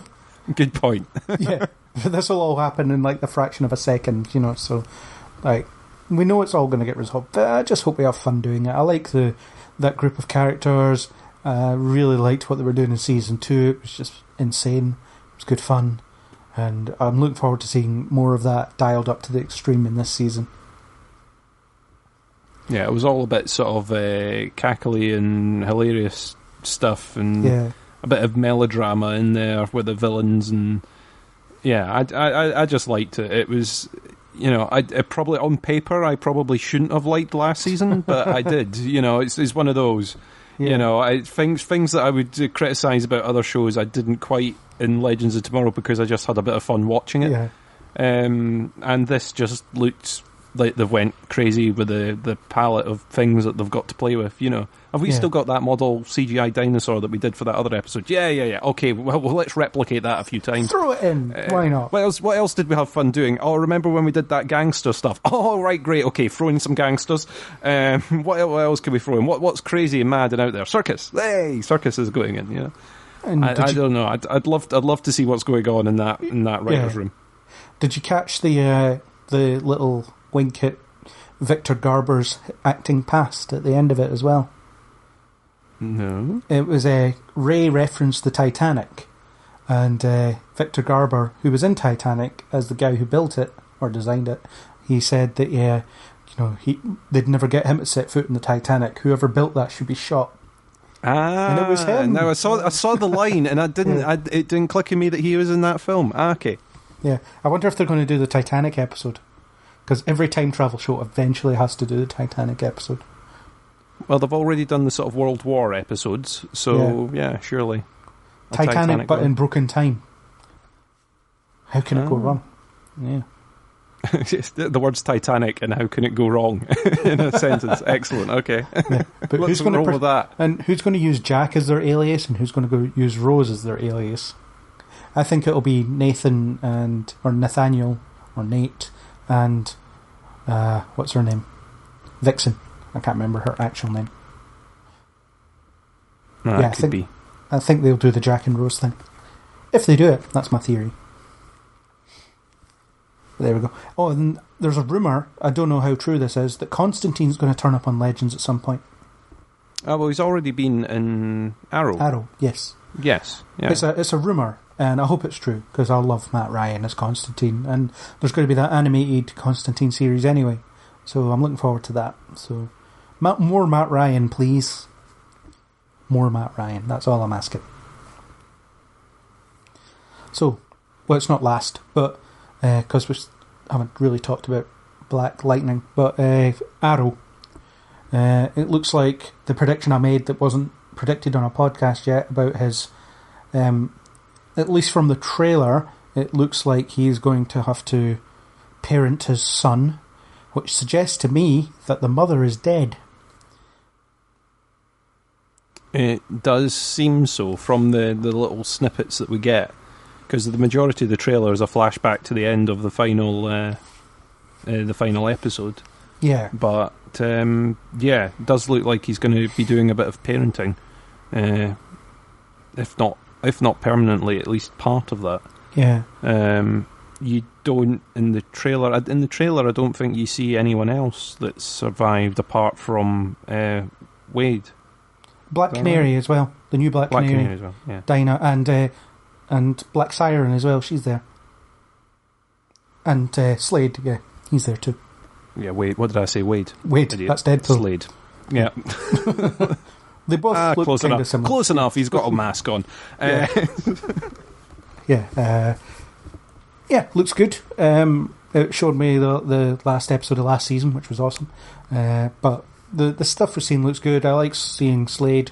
good point. Yeah, this will all happen in like the fraction of a second, you know. So, like, we know it's all going to get resolved. But I just hope we have fun doing it. I like that group of characters. Really liked what they were doing in season 2. It was just insane. It was good fun, and I'm looking forward to seeing more of that dialed up to the extreme in this season. Yeah, it was all a bit sort of cackly and hilarious stuff, and a bit of melodrama in there with the villains, and I just liked it. It was, you know, I probably on paper I probably shouldn't have liked last season, but I did. You know, it's one of those. Yeah. You know, things that I would criticise about other shows, I didn't quite in Legends of Tomorrow because I just had a bit of fun watching it. Yeah. And this just looked like they've went crazy with the palette of things that they've got to play with, you know. Have we still got that model CGI dinosaur that we did for that other episode? Yeah. Okay, well, let's replicate that a few times. Throw it in. Why not? What else did we have fun doing? Oh, remember when we did that gangster stuff? Oh, right, great. Okay, throw in some gangsters. What else can we throw in? What's crazy and mad and out there? Circus. Hey, circus is going in, you know. And I don't know. I'd love to see what's going on in that writer's room. Did you catch the little wink at Victor Garber's acting past at the end of it as well? No. It was Ray referenced the Titanic, and Victor Garber, who was in Titanic as the guy who built it or designed it, he said that they'd never get him to set foot in the Titanic. Whoever built that should be shot. And it was him. Now I saw the line, and it didn't click in me that he was in that film. Okay. Yeah, I wonder if they're going to do the Titanic episode, because every time travel show eventually has to do the Titanic episode. Well, they've already done the sort of World War episodes, so yeah surely. Titanic but in broken time. How can it go wrong? Yeah. The words Titanic and how can it go wrong in a sentence. Excellent, okay. Yeah. But let's roll with that. And who's going to use Jack as their alias, and who's going to use Rose as their alias? I think it'll be Nathan or Nathaniel or Nate and what's her name? Vixen. I can't remember her actual name. No, yeah, could be. I think they'll do the Jack and Rose thing. If they do it, that's my theory. But there we go. Oh, and there's a rumour, I don't know how true this is, that Constantine's going to turn up on Legends at some point. Oh, well, he's already been in Arrow. Arrow, yes. Yes. Yeah. It's a rumour, and I hope it's true, because I love Matt Ryan as Constantine, and there's going to be that animated Constantine series anyway, so I'm looking forward to that. So, more Matt Ryan, please. More Matt Ryan, that's all I'm asking. So, well, it's not last, but because we haven't really talked about Black Lightning, but Arrow. It looks like the prediction I made that wasn't predicted on a podcast yet about his, at least from the trailer, it looks like he's going to have to parent his son, which suggests to me that the mother is dead. It does seem so from the little snippets that we get, because the majority of the trailer is a flashback to the end of the final episode. Yeah. But it does look like he's going to be doing a bit of parenting, if not permanently, at least part of that. Yeah. You don't in the trailer. In the trailer, I don't think you see anyone else that's survived apart from Wade. Black Canary as well. The new Black Canary as well. Yeah. Dinah and Black Siren as well. She's there. And Slade, yeah, he's there too. Yeah, Wade. What did I say? Wade. Idiot. That's Deadpool. Slade. Yeah. They both look close kind enough. of similar. Close enough. He's got a mask on. Yeah, looks good. It showed me the last episode of last season, which was awesome. But the stuff we're seeing looks good. I like seeing Slade.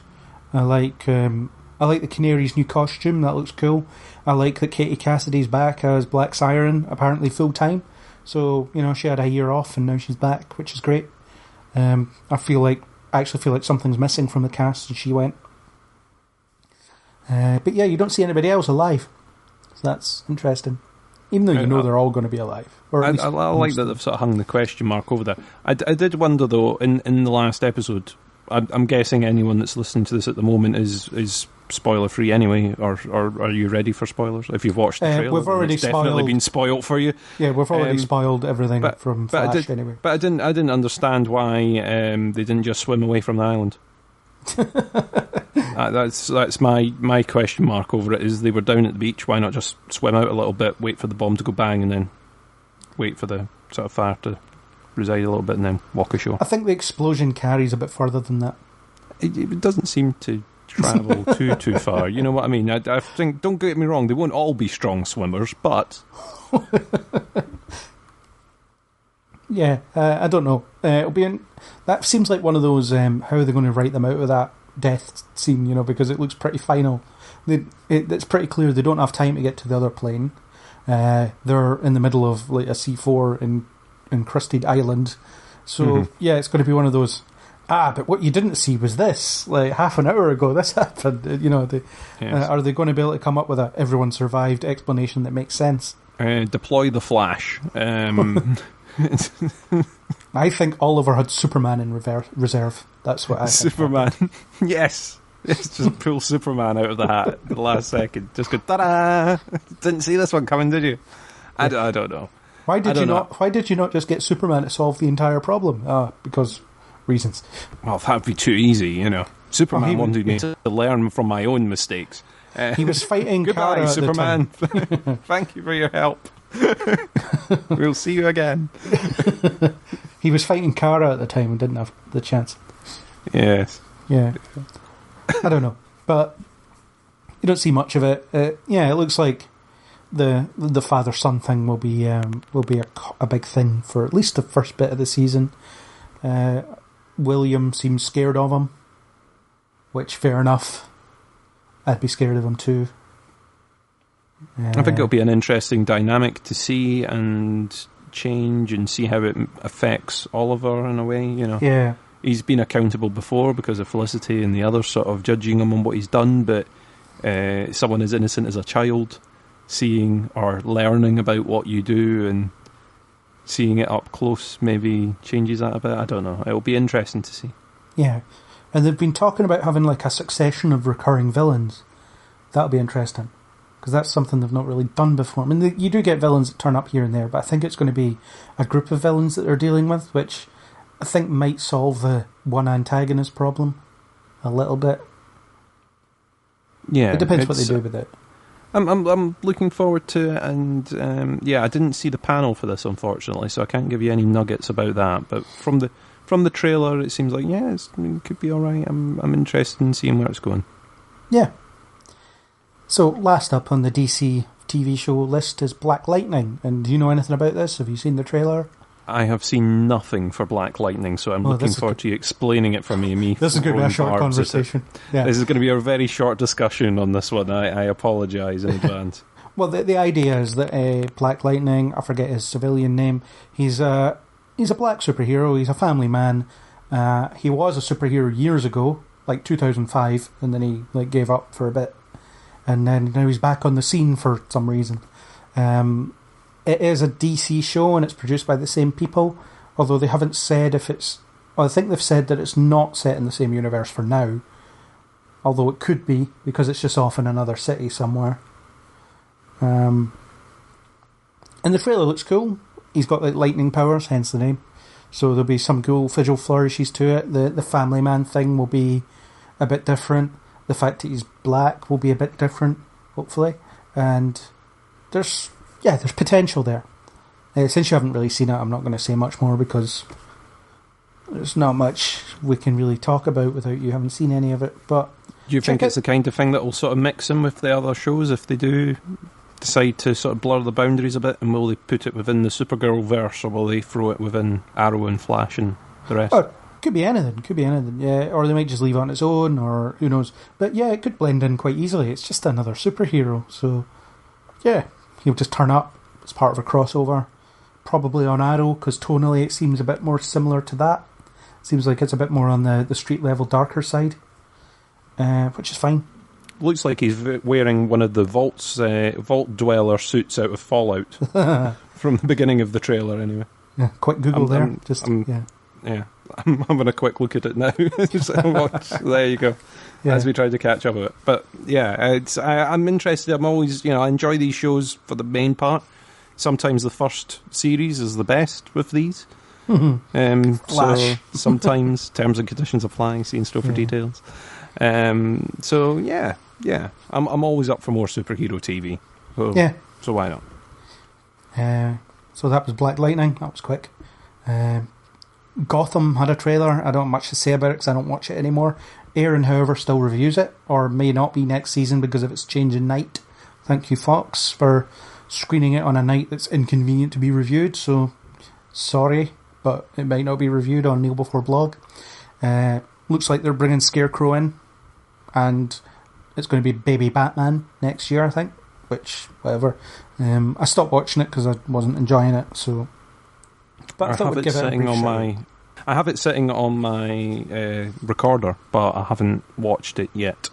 I like the Canary's new costume. That looks cool. I like that Katie Cassidy's back as Black Siren, apparently full time. So she had a year off and now she's back, which is great. I actually feel like something's missing from the cast, and she went. But yeah, you don't see anybody else alive, so that's interesting. Even though they're all going to be alive. Or I like that they've sort of hung the question mark over that. I did wonder though, in the last episode, I'm guessing anyone that's listening to this at the moment is spoiler free anyway, or are you ready for spoilers? If you've watched the trailer, we've already definitely been spoiled for you. Yeah, we've already spoiled everything from Flash anyway. But I didn't understand why they didn't just swim away from the island. That's my question mark over it. Is they were down at the beach, why not just swim out a little bit, wait for the bomb to go bang, and then wait for the sort of fire to reside a little bit, and then walk ashore? I think the explosion carries a bit further than that. It doesn't seem to travel too far. You know what I mean? I think, don't get me wrong, they won't all be strong swimmers, but yeah, I don't know. It'll be that seems like one of those. How are they going to write them out of that death scene? Because it looks pretty final. It's pretty clear they don't have time to get to the other plane. They're in the middle of like a C4 encrusted island. So yeah, it's going to be one of those. But what you didn't see was this. Like half an hour ago, this happened. Yes. Are they going to be able to come up with a everyone survived explanation that makes sense? Deploy the Flash. I think Oliver had Superman in reserve. That's what I think. Superman. Yes. Just pull Superman out of the hat at the last second. Just go, ta-da! Didn't see this one coming, did you? I don't know. Why did you not just get Superman to solve the entire problem? Because reasons. Well, that'd be too easy, Superman wanted me to learn from my own mistakes. He was fighting Goodbye, Kara at Superman. the time. Thank you for your help. We'll see you again. He was fighting Kara at the time and didn't have the chance. Yes. Yeah. I don't know, but you don't see much of it. It looks like the father-son thing will be a big thing for at least the first bit of the season. William seems scared of him, which fair enough. I'd be scared of him too. I think it'll be an interesting dynamic to see and change and see how it affects Oliver in a way, Yeah. He's been accountable before because of Felicity and the others sort of judging him on what he's done, but someone as innocent as a child seeing or learning about what you do and seeing it up close maybe changes that a bit. I don't know. It'll be interesting to see. Yeah. And they've been talking about having like a succession of recurring villains. That'll be interesting. Because that's something they've not really done before. I mean, you do get villains that turn up here and there, but I think it's going to be a group of villains that they're dealing with, which I think might solve the one antagonist problem a little bit. Yeah, it depends what they do with it. I'm looking forward to it, and I didn't see the panel for this, unfortunately, so I can't give you any nuggets about that. But from the trailer, it seems like it could be all right. I'm interested in seeing where it's going. Yeah. So last up on the DC TV show list is Black Lightning. And do you know anything about this? Have you seen the trailer? I have seen nothing for Black Lightning, so I'm looking forward to you explaining it for me. This is going to be a short conversation. Yeah. This is going to be a very short discussion on this one. I apologise in advance. Well, the idea is that Black Lightning, I forget his civilian name, he's a black superhero, he's a family man. He was a superhero years ago, like 2005, and then he gave up for a bit. And then now he's back on the scene for some reason. It is a DC show and it's produced by the same people, although they haven't said if it's... Well, I think they've said that it's not set in the same universe for now, although it could be, because it's just off in another city somewhere. And the trailer looks cool. He's got lightning powers, hence the name. So there'll be some cool visual flourishes to it. The family man thing will be a bit different. The fact that he's black will be a bit different, hopefully. And there's potential there. Since you haven't really seen it, I'm not going to say much more because there's not much we can really talk about without you having seen any of it. But do you think it's the kind of thing that will sort of mix in with the other shows if they do decide to sort of blur the boundaries a bit? And will they put it within the Supergirl verse, or will they throw it within Arrow and Flash and the rest? Oh, could be anything, yeah. Or they might just leave it on its own, or who knows. But yeah, it could blend in quite easily. It's just another superhero, so yeah. He'll just turn up as part of a crossover, probably on Arrow, because tonally it seems a bit more similar to that. Seems like it's a bit more on the street level darker side, which is fine. Looks like he's wearing one of the Vault Dweller suits out of Fallout from the beginning of the trailer, anyway. Yeah, quick Google there. Yeah, I'm having a quick look at it now. There you go. Yeah. As we try to catch up with it. But yeah, I'm interested. I'm always, I enjoy these shows for the main part. Sometimes the first series is the best with these. Mm-hmm. So sometimes terms and conditions apply. See in store for details. So yeah, I'm always up for more superhero TV. So why not? So that was Black Lightning. That was quick. Gotham had a trailer. I don't have much to say about it because I don't watch it anymore. Aaron, however, still reviews it, or may not be next season because of its change in night. Thank you, Fox, for screening it on a night that's inconvenient to be reviewed. So, sorry, but it might not be reviewed on Neil Before Blog. Looks like they're bringing Scarecrow in, and it's going to be Baby Batman next year, I think. Which, whatever. I stopped watching it because I wasn't enjoying it. So, but I thought we'd give it a brief shout. I have it sitting on my recorder, but I haven't watched it yet.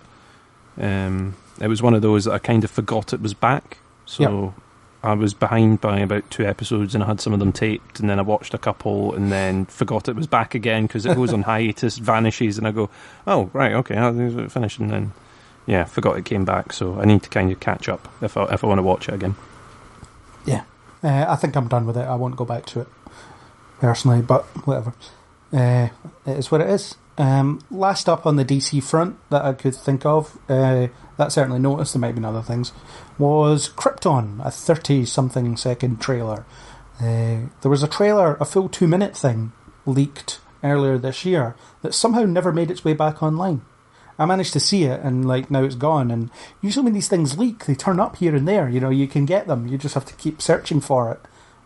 It was one of those that I kind of forgot it was back. So I was behind by about 2 episodes and I had some of them taped, and then I watched a couple and then forgot it was back again because it goes on hiatus, vanishes, and I go, oh, right, okay, I'll finish, and then, forgot it came back. So I need to kind of catch up if I want to watch it again. Yeah. I think I'm done with it. I won't go back to it personally, but whatever. It is what it is. Last up on the DC front that I could think of, that I certainly noticed, there might be other things, was Krypton, a 30-something second trailer. There was a trailer, a full 2-minute thing, leaked earlier this year that somehow never made its way back online. I managed to see it, and now it's gone. And usually when these things leak, they turn up here and there. You can get them. You just have to keep searching for it.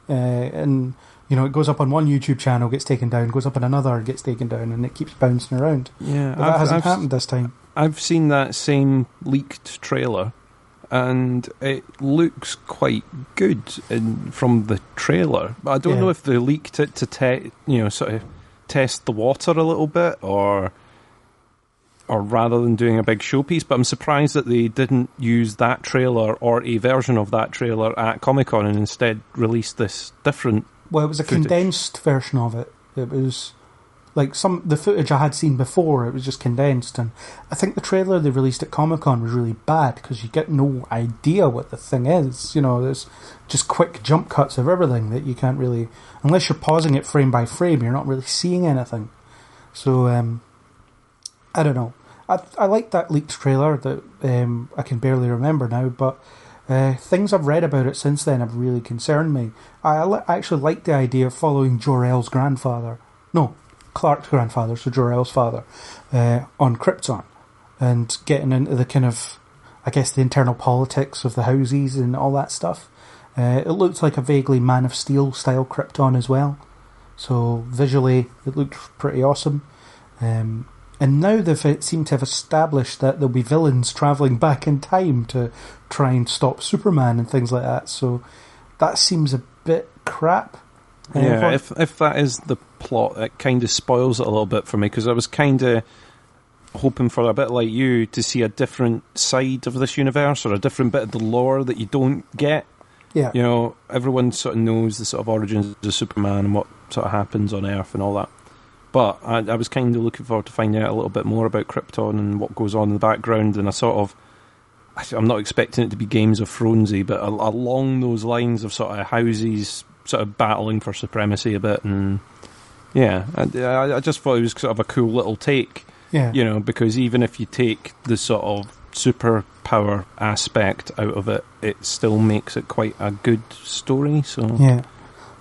And it goes up on one YouTube channel, gets taken down, goes up on another, gets taken down, and it keeps bouncing around. Yeah, but that hasn't happened this time. I've seen that same leaked trailer, and it looks quite good from the trailer. But I don't know if they leaked it to sort of test the water a little bit, or rather than doing a big showpiece. But I'm surprised that they didn't use that trailer or a version of that trailer at Comic-Con and instead released this different. Well, it was a condensed version of it. It was like the footage I had seen before, it was just condensed. And I think the trailer they released at Comic-Con was really bad because you get no idea what the thing is. There's just quick jump cuts of everything that you can't really... Unless you're pausing it frame by frame, you're not really seeing anything. So, I don't know. I like that leaked trailer that I can barely remember now, but... things I've read about it since then have really concerned me. I actually like the idea of following Jor-El's grandfather. No, Clark's grandfather, so Jor-El's father, on Krypton. And getting into the kind of I guess, the internal politics of the houses and all that stuff. It looked like a vaguely Man of Steel style Krypton as well. So visually, it looked pretty awesome. And now they've seemed to have established that there'll be villains travelling back in time to try and stop Superman and things like that. So that seems a bit crap. Yeah, if that is the plot, it kind of spoils it a little bit for me, because I was kind of hoping for, a bit like you, to see a different side of this universe, or a different bit of the lore that you don't get. Yeah. You know, everyone sort of knows the sort of origins of Superman and what sort of happens on Earth and all that. But I was kind of looking forward to finding out a little bit more about Krypton and what goes on in the background, and I'm not expecting it to be Games of Thronesy, but along those lines of sort of houses sort of battling for supremacy a bit, and yeah, I just thought it was sort of a cool little take. Yeah. You know, because even if you take the sort of superpower aspect out of it, it still makes it quite a good story. So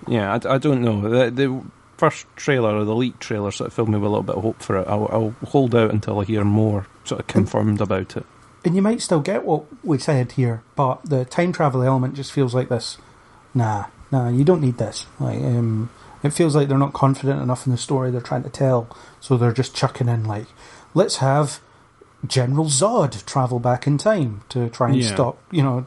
yeah, I don't know. The first trailer, or the leaked trailer, sort of filled me with a little bit of hope for it. I'll hold out until I hear more sort of confirmed about it. And you might still get what we said here, but the time travel element just feels like this. Nah, you don't need this. Like, it feels like they're not confident enough in the story they're trying to tell, so they're just chucking in like, let's have General Zod travel back in time to try and stop,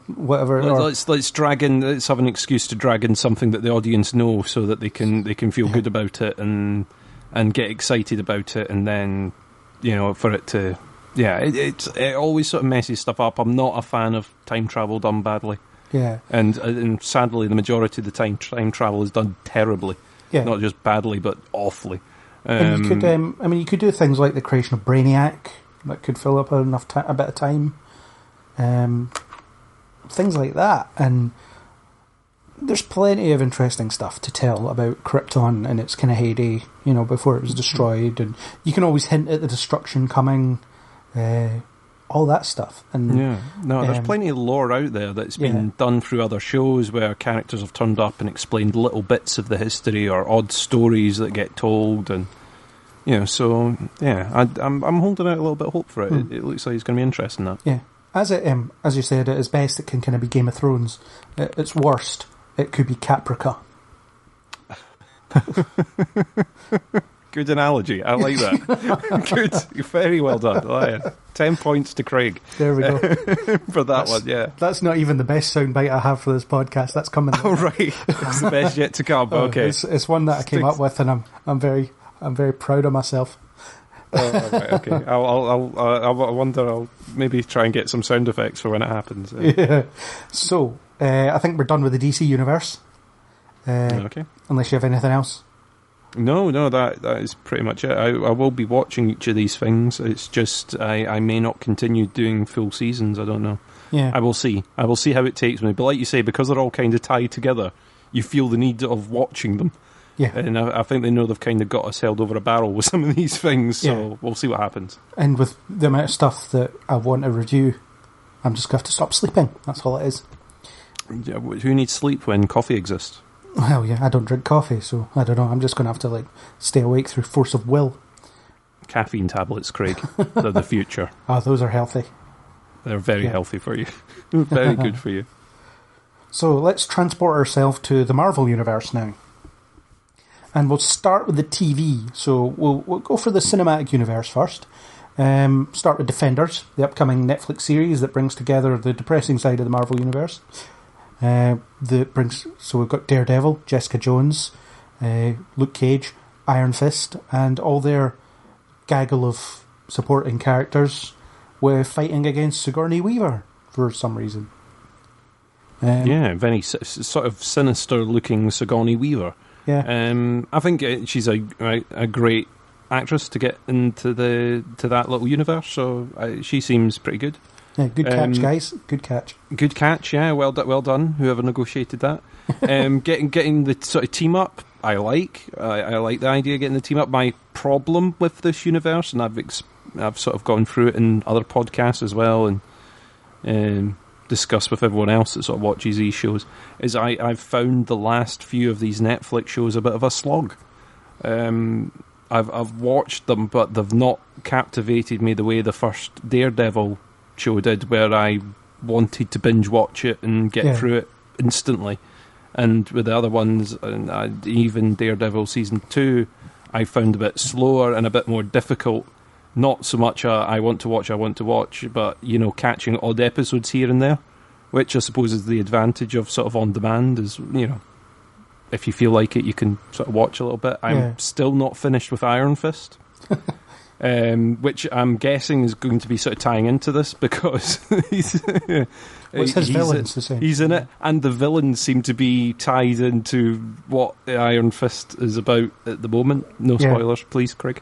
whatever. Let's have an excuse to drag in something that the audience know, so that they can feel good about it and get excited about it, and then for it to it always sort of messes stuff up. I'm not a fan of time travel done badly. Yeah, and sadly, the majority of the time travel is done terribly. Yeah, not just badly, but awfully. And you could, you could do things like the creation of Brainiac that could fill up a bit of time, things like that. And there's plenty of interesting stuff to tell about Krypton and its kind of heyday, before it was destroyed. And you can always hint at the destruction coming. All that stuff. And there's plenty of lore out there that's been done through other shows, where characters have turned up and explained little bits of the history or odd stories that get told, and I'm holding out a little bit of hope for it. It looks like it's going to be interesting. That as you said, at its best it can kind of be Game of Thrones. At its worst, it could be Caprica. Good analogy. I like that. Good. Very well done. 10 points to Craig. There we go. For that one, yeah. That's not even the best soundbite I have for this podcast. That's coming. Oh, right. It's the best yet to come. Okay. It's one that I came up with, and I'm very proud of myself. Oh, right, okay. I wonder. I'll maybe try and get some sound effects for when it happens. Yeah. So I think we're done with the DC universe. Okay. Unless you have anything else. No, that is pretty much it. I will be watching each of these things. It's just I may not continue doing full seasons. I don't know. Yeah, I will see. I will see how it takes me. But like you say, because they're all kind of tied together, you feel the need of watching them. Yeah, and I think they know they've kind of got us held over a barrel with some of these things. So we'll see what happens. And with the amount of stuff that I want to review, I'm just going to have to stop sleeping. That's all it is. Yeah, who needs sleep when coffee exists? Well, yeah, I don't drink coffee, so I don't know. I'm just going to have to stay awake through force of will. Caffeine tablets, Craig. They're the future. Oh, those are healthy. They're very healthy for you. Very good for you. So let's transport ourselves to the Marvel Universe now. And we'll start with the TV. So we'll go for the cinematic universe first. Start with Defenders, the upcoming Netflix series that brings together the depressing side of the Marvel Universe. So we've got Daredevil, Jessica Jones, Luke Cage, Iron Fist, and all their gaggle of supporting characters were fighting against Sigourney Weaver for some reason. Very sort of sinister-looking Sigourney Weaver. Yeah, I think she's a great actress to get into that little universe. So she seems pretty good. Yeah, good catch, guys. Good catch. Good catch. Yeah, well done. Whoever negotiated that. Getting the sort of team up, I like. I like the idea of getting the team up. My problem with this universe, and I've sort of gone through it in other podcasts as well, and discussed with everyone else that sort of watches these shows, is I've found the last few of these Netflix shows a bit of a slog. I've watched them, but they've not captivated me the way the first Daredevil show did, where I wanted to binge watch it and get through it instantly. And with the other ones, and even Daredevil Season 2, I found a bit slower and a bit more difficult. Not so much I want to watch, but, catching odd episodes here and there, which I suppose is the advantage of sort of on demand, is, if you feel like it, you can sort of watch a little bit. I'm still not finished with Iron Fist. Which I'm guessing is going to be sort of tying into this, because he's his villains the same. He's in it, and the villains seem to be tied into what the Iron Fist is about at the moment. No spoilers, please, Craig.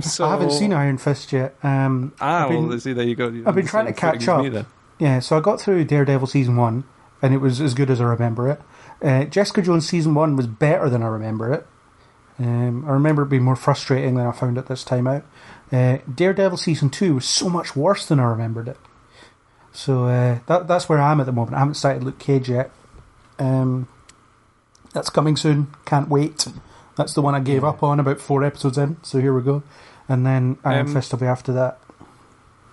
So, I haven't seen Iron Fist yet. See, there you go. I've been trying to catch up. So I got through Daredevil Season 1, and it was as good as I remember it. Jessica Jones Season 1 was better than I remember it. I remember it being more frustrating than I found it this time out. Daredevil Season 2 was so much worse than I remembered it. So that's where I am at the moment. I haven't started Luke Cage yet. That's coming soon. Can't wait. That's the one I gave up on about 4 episodes in, so here we go. And then Iron Fist will be after that.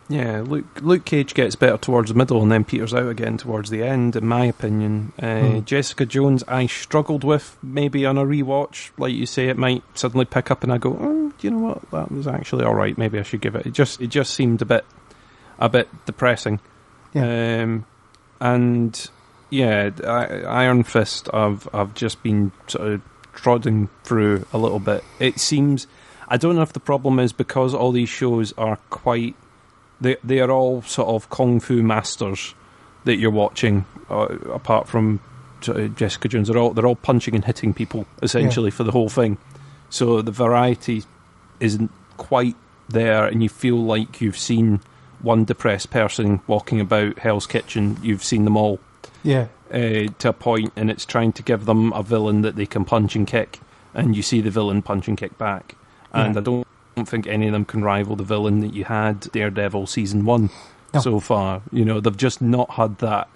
Yeah, Luke Cage gets better towards the middle and then peters out again towards the end, in my opinion. Jessica Jones, I struggled with, maybe on a rewatch. Like you say, it might suddenly pick up and I go, you know what, that was actually alright, maybe I should give it. It just seemed a bit depressing. Yeah. Iron Fist, I've just been sort of trotting through a little bit. It seems, I don't know if the problem is because all these shows are quite... They are all sort of kung fu masters that you're watching, apart from Jessica Jones. They're all punching and hitting people, essentially, for the whole thing. So the variety isn't quite there, and you feel like you've seen one depressed person walking about Hell's Kitchen. You've seen them all. Yeah. To a point, and it's trying to give them a villain that they can punch and kick, and you see the villain punch and kick back. And I don't think any of them can rival the villain that you had Daredevil Season 1 so far. They've just not had that,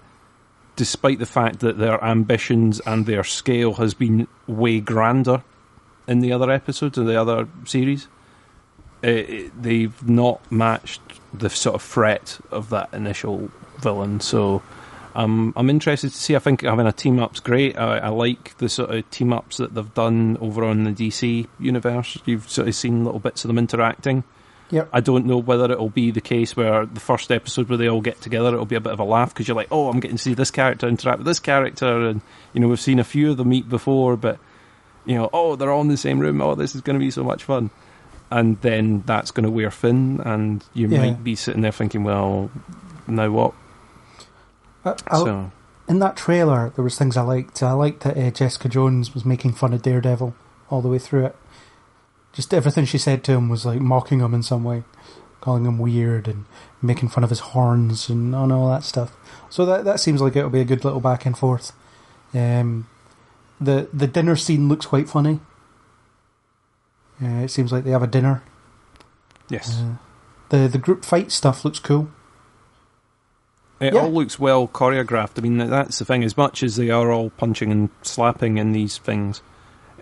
despite the fact that their ambitions and their scale has been way grander in the other episodes of the other series. They've not matched the sort of threat of that initial villain, so I'm interested to see. I think having a team-up's great. I like the sort of team-ups that they've done over on the DC universe. You've sort of seen little bits of them interacting. Yep. I don't know whether it'll be the case where the first episode where they all get together, it'll be a bit of a laugh, because you're like, oh, I'm getting to see this character interact with this character, and, we've seen a few of them meet before, but, oh, they're all in the same room, oh, this is going to be so much fun. And then that's going to wear thin, and you might be sitting there thinking, well, now what? In that trailer, there was things I liked. I liked that Jessica Jones was making fun of Daredevil all the way through it. Just everything she said to him was like mocking him in some way, calling him weird and making fun of his horns and all that stuff. So that seems like it'll be a good little back and forth. The dinner scene looks quite funny. It seems like they have a dinner. Yes. The group fight stuff looks cool. It all looks well choreographed. I mean, that's the thing. As much as they are all punching and slapping in these things,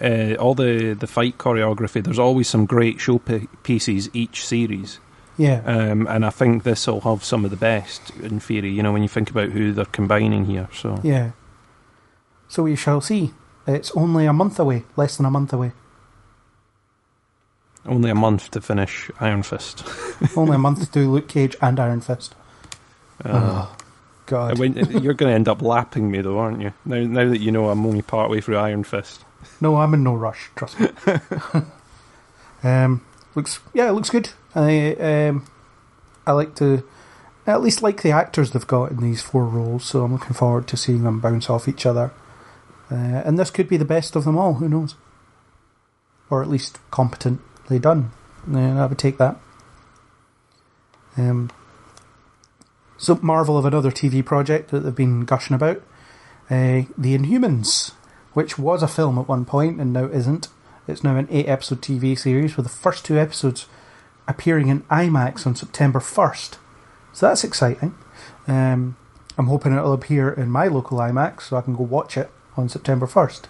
all the fight choreography, there's always some great show pieces each series. Yeah. And I think this will have some of the best, in theory, when you think about who they're combining here. So yeah. So we shall see. It's only a month away, less than a month away. Only a month to finish Iron Fist. Only a month to do Luke Cage and Iron Fist. Oh, God. You're going to end up lapping me, though, aren't you? Now that I'm only part way through Iron Fist. No, I'm in no rush, trust me. It looks good. I like to at least like the actors they've got in these 4 roles, so I'm looking forward to seeing them bounce off each other. And this could be the best of them all, who knows? Or at least competently done. I would take that. So Marvel have another TV project that they've been gushing about. The InHumans, which was a film at one point and now isn't. It's now an 8-episode TV series with the first 2 episodes appearing in IMAX on September 1st. So that's exciting. I'm hoping it'll appear in my local IMAX so I can go watch it on September 1st.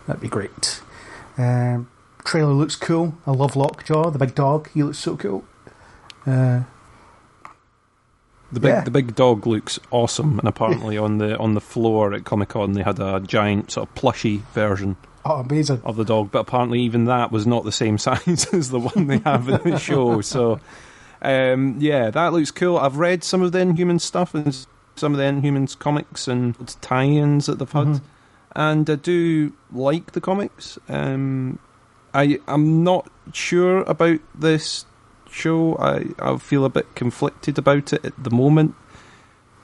That'd be great. Trailer looks cool. I love Lockjaw, the big dog. He looks so cool. The big dog looks awesome, and apparently on the floor at Comic-Con they had a giant sort of plushy version. Oh, amazing. Of the dog, but apparently even that was not the same size as the one they have in the show. So, that looks cool. I've read some of the InHumans stuff and some of the InHumans comics and tie-ins that they've had, and I do like the comics. I'm not sure about this show. I feel a bit conflicted about it at the moment,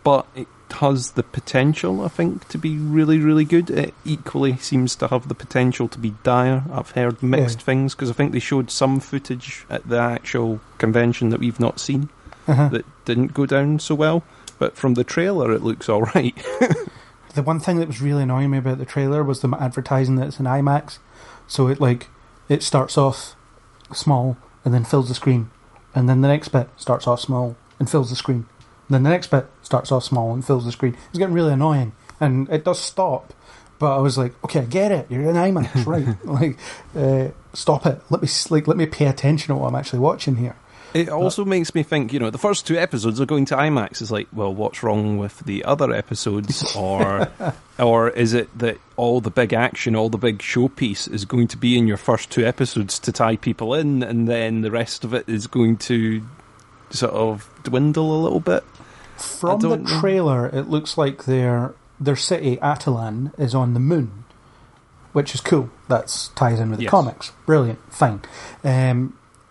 but it has the potential, I think, to be really, really good. It equally seems to have the potential to be dire. I've heard mixed things, because I think they showed some footage at the actual convention that we've not seen that didn't go down so well, but from the trailer it looks alright. The one thing that was really annoying me about the trailer was them advertising that it's an IMAX, so it starts off small and then fills the screen, and then the next bit starts off small and fills the screen. Then the next bit starts off small and fills the screen. It's getting really annoying, and it does stop. But I was like, okay, I get it. You're in IMAX, right? Stop it. Let me pay attention to what I'm actually watching here. It also makes me think, the first 2 episodes are going to IMAX. It's like, well, what's wrong with the other episodes? Or is it that all the big action, all the big showpiece is going to be in your first 2 episodes to tie people in, and then the rest of it is going to sort of dwindle a little bit? From the trailer, it looks like their city, Atalan, is on the moon, which is cool. That ties in with the comics. Brilliant. Fine.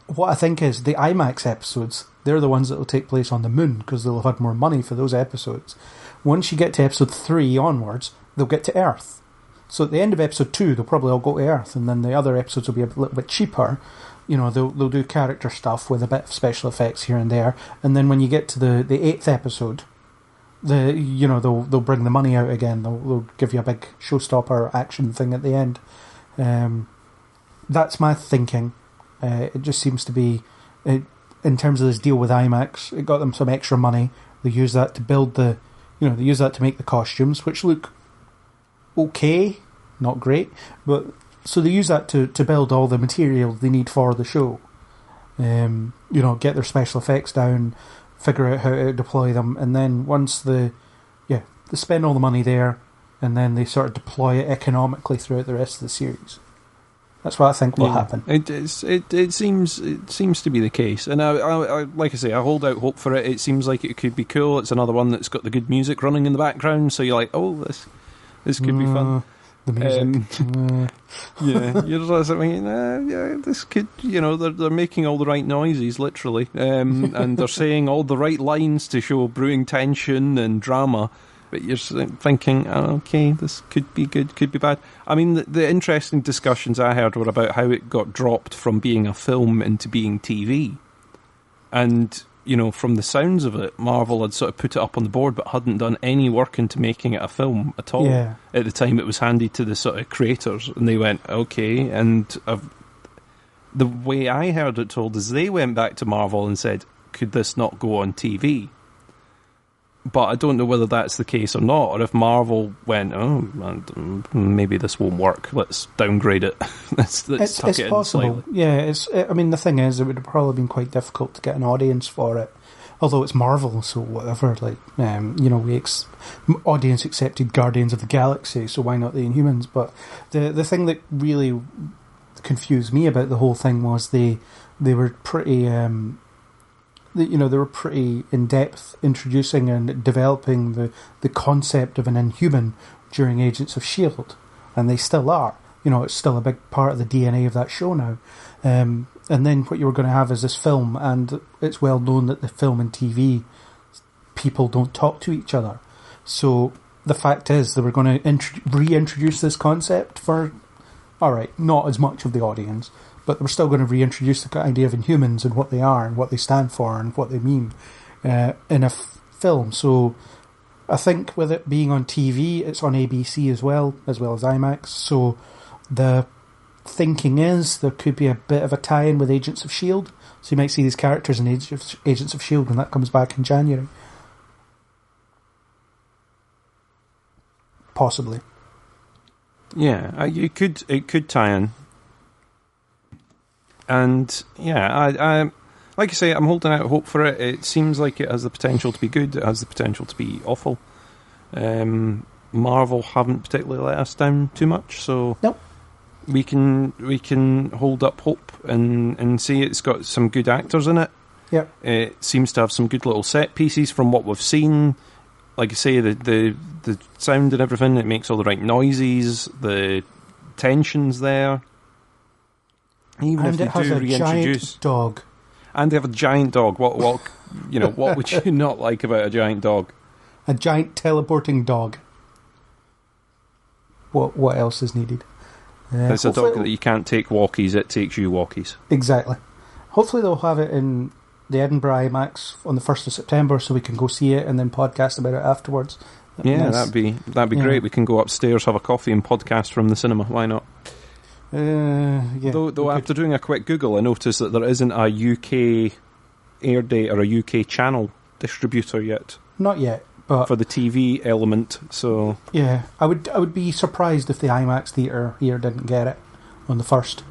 What I think is the IMAX episodes, they're the ones that will take place on the moon, because they'll have had more money for those episodes. Once you get to episode 3 onwards, they'll get to Earth. So at the end of episode 2, they'll probably all go to Earth, and then the other episodes will be a little bit cheaper. They'll do character stuff with a bit of special effects here and there, and then when you get to the 8th episode, they'll bring the money out again. They'll give you a big showstopper action thing at the end. That's my thinking. It just seems to be, in terms of this deal with IMAX, it got them some extra money. They use that to build they use that to make the costumes, which look okay, not great, but. So they use that to build all the material they need for the show. Get their special effects down, figure out how to deploy them, and then once they spend all the money there, and then they sort of deploy it economically throughout the rest of the series. That's what I think will happen. It seems to be the case, and I like I say, I hold out hope for it. It seems like it could be cool. It's another one that's got the good music running in the background, so you're like, oh, this could be fun. The music. You're just like, this could, they're making all the right noises, literally, and they're saying all the right lines to show brewing tension and drama, but you're thinking, okay, this could be good, could be bad. I mean, the interesting discussions I heard were about how it got dropped from being a film into being TV, and from the sounds of it, Marvel had sort of put it up on the board but hadn't done any work into making it a film at all. Yeah. At the time it was handed to the sort of creators, and they went, okay, and the way I heard it told is they went back to Marvel and said, could this not go on TV? But I don't know whether that's the case or not, or if Marvel went, maybe this won't work, let's downgrade it. let's tuck it in possible. Slightly. Yeah, the thing is, it would have probably been quite difficult to get an audience for it. Although it's Marvel, so whatever. Audience accepted Guardians of the Galaxy, so why not the Inhumans? But the thing that really confused me about the whole thing was they were pretty. They were pretty in-depth introducing and developing the concept of an Inhuman during Agents of S.H.I.E.L.D. And they still are. It's still a big part of the DNA of that show now. And then what you were going to have is this film, and it's well known that the film and TV people don't talk to each other. So the fact is they were going to reintroduce this concept for, not as much of the audience, but we're still going to reintroduce the idea of Inhumans and what they are and what they stand for and what they mean in a film. So I think with it being on TV, it's on ABC as well as IMAX. So the thinking is there could be a bit of a tie-in with Agents of S.H.I.E.L.D. So you might see these characters in Agents of S.H.I.E.L.D. when that comes back in January. Possibly. Yeah, it could tie in. And yeah, like I say, I'm holding out hope for it. It seems like it has the potential to be good. It has the potential to be awful. Marvel haven't particularly let us down too much, so Nope. we can hold up hope and see it's got some good actors in it. Yep. It seems to have some good little set pieces from what we've seen. Like I say, the sound and everything, it makes all the right noises, the tension's there. Even And if it they has do a reintroduce, giant dog. and they have a giant dog. What what would you not like about a giant dog? A giant teleporting dog. What else is needed? It's a hopefully dog that you can't take walkies, it takes you walkies. Exactly. Hopefully they'll have it in the Edinburgh IMAX on the 1st of September so we can go see it and then podcast about it afterwards. Yeah, Nice. that'd be great. We can go upstairs, have a coffee and podcast from the cinema. Why not? Yeah, Though after doing a quick Google, I noticed that there isn't a UK air date or a UK channel distributor yet Not yet, but for the TV element. So yeah, I would be surprised if the IMAX theatre here didn't get it on the 1st.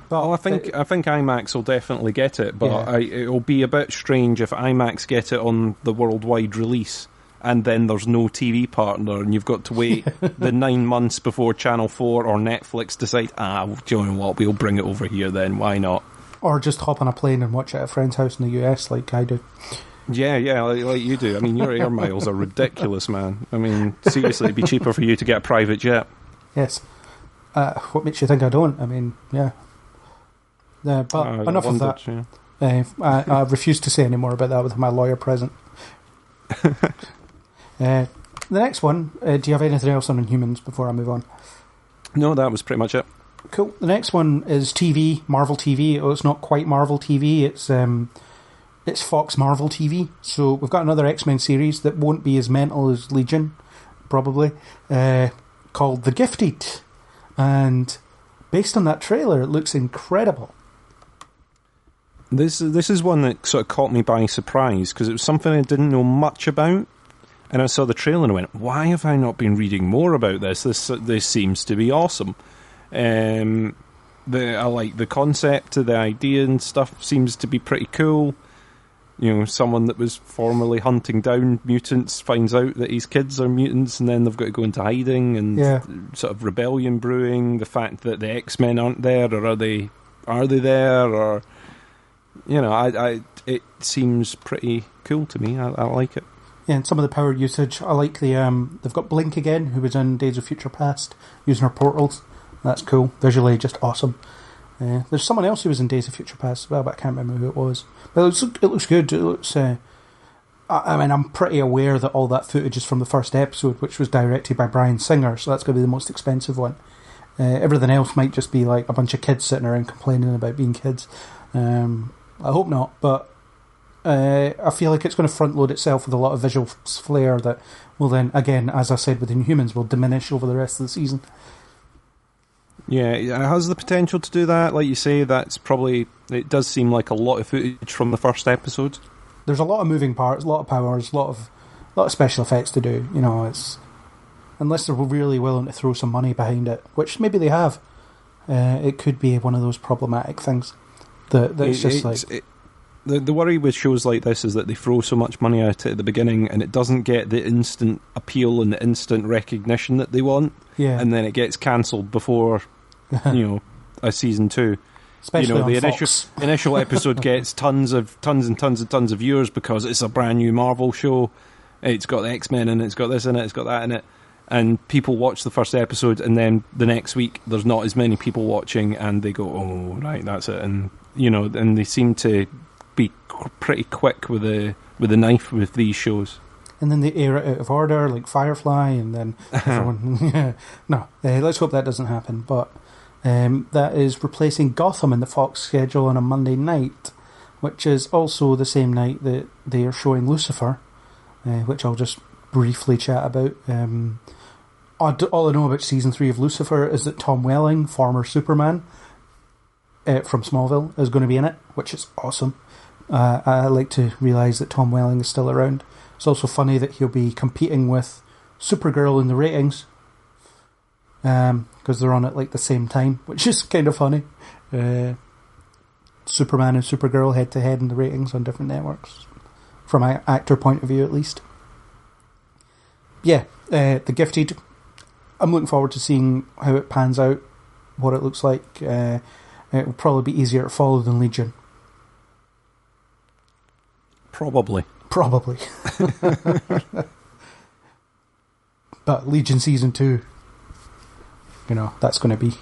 But I think IMAX will definitely get it, but Yeah. it'll be a bit strange if IMAX get it on the worldwide release and then there's no TV partner and you've got to wait the 9 months before Channel 4 or Netflix decide, do you know what, we'll bring it over here then, why not? or just hop on a plane and watch it at a friend's house in the US like I do. Yeah, like you do. I mean, your air miles are ridiculous, man. I mean, seriously, it'd be cheaper for you to get a private jet. Yes. What makes you think I don't? I mean, yeah. But enough of that. Yeah. I refuse to say any more about that with my lawyer present. The next one, do you have anything else on InHumans before I move on? No, that was pretty much it. Cool. The next one is TV, Marvel TV. Oh, it's not quite Marvel TV. It's Fox Marvel TV. So we've got another X-Men series that won't be as mental as Legion, probably, called The Gifted. And based on that trailer, it looks incredible. This is one that sort of caught me by surprise because it was something I didn't know much about, and I saw the trailer and I went, "Why have I not been reading more about this? This seems to be awesome." I like the concept, the idea and stuff seems to be pretty cool. You know, someone that was formerly hunting down mutants finds out that his kids are mutants, and then they've got to go into hiding and sort of rebellion brewing. The fact that the X-Men aren't there, or are they there, or you know, it seems pretty cool to me. I like it. Yeah, and some of the power usage. I like they've got Blink again, who was in Days of Future Past, using her portals. That's cool. Visually, just awesome. There's someone else who was in Days of Future Past as well, but I can't remember who it was. But it looks good. It looks. I mean, I'm pretty aware that all that footage is from the first episode, which was directed by Bryan Singer, so that's going to be the most expensive one. Everything else might just be like a bunch of kids sitting around complaining about being kids. I hope not, but I feel like it's going to front load itself with a lot of visual flair that will then, again, as I said with InHumans, will diminish over the rest of the season. Yeah, it has the potential to do that. Like you say, it does seem like a lot of footage from the first episode. There's a lot of moving parts, a lot of powers, a lot of special effects to do. You know, it's unless they're really willing to throw some money behind it, which maybe they have. It could be one of those problematic things The worry with shows like this is that they throw so much money at it at the beginning and it doesn't get the instant appeal and the instant recognition that they want. Yeah. And then it gets cancelled before, a season 2. Especially the on Fox. initial episode gets tons of viewers because it's a brand new Marvel show. It's got the X-Men in it, it's got this in it, it's got that in it. And people watch the first episode and then the next week there's not as many people watching and they go, oh, right, that's it. And, and they seem to be pretty quick with the knife with these shows. And then they air it out of order, like Firefly, and then everyone... No, let's hope that doesn't happen. But that is replacing Gotham in the Fox schedule on a Monday night, which is also the same night that they are showing Lucifer, which I'll just briefly chat about. All I know about Season 3 of Lucifer is that Tom Welling, former Superman from Smallville, is going to be in it, which is awesome. I like to realise that Tom Welling is still around. It's also funny that he'll be competing with Supergirl in the ratings, because they're on at like the same time, which is kind of funny. Superman and Supergirl head-to-head in the ratings on different networks, from an actor point of view at least. Yeah, The Gifted. I'm looking forward to seeing how it pans out, what it looks like. It will probably be easier to follow than Legion. Probably. But Legion Season 2, that's going to be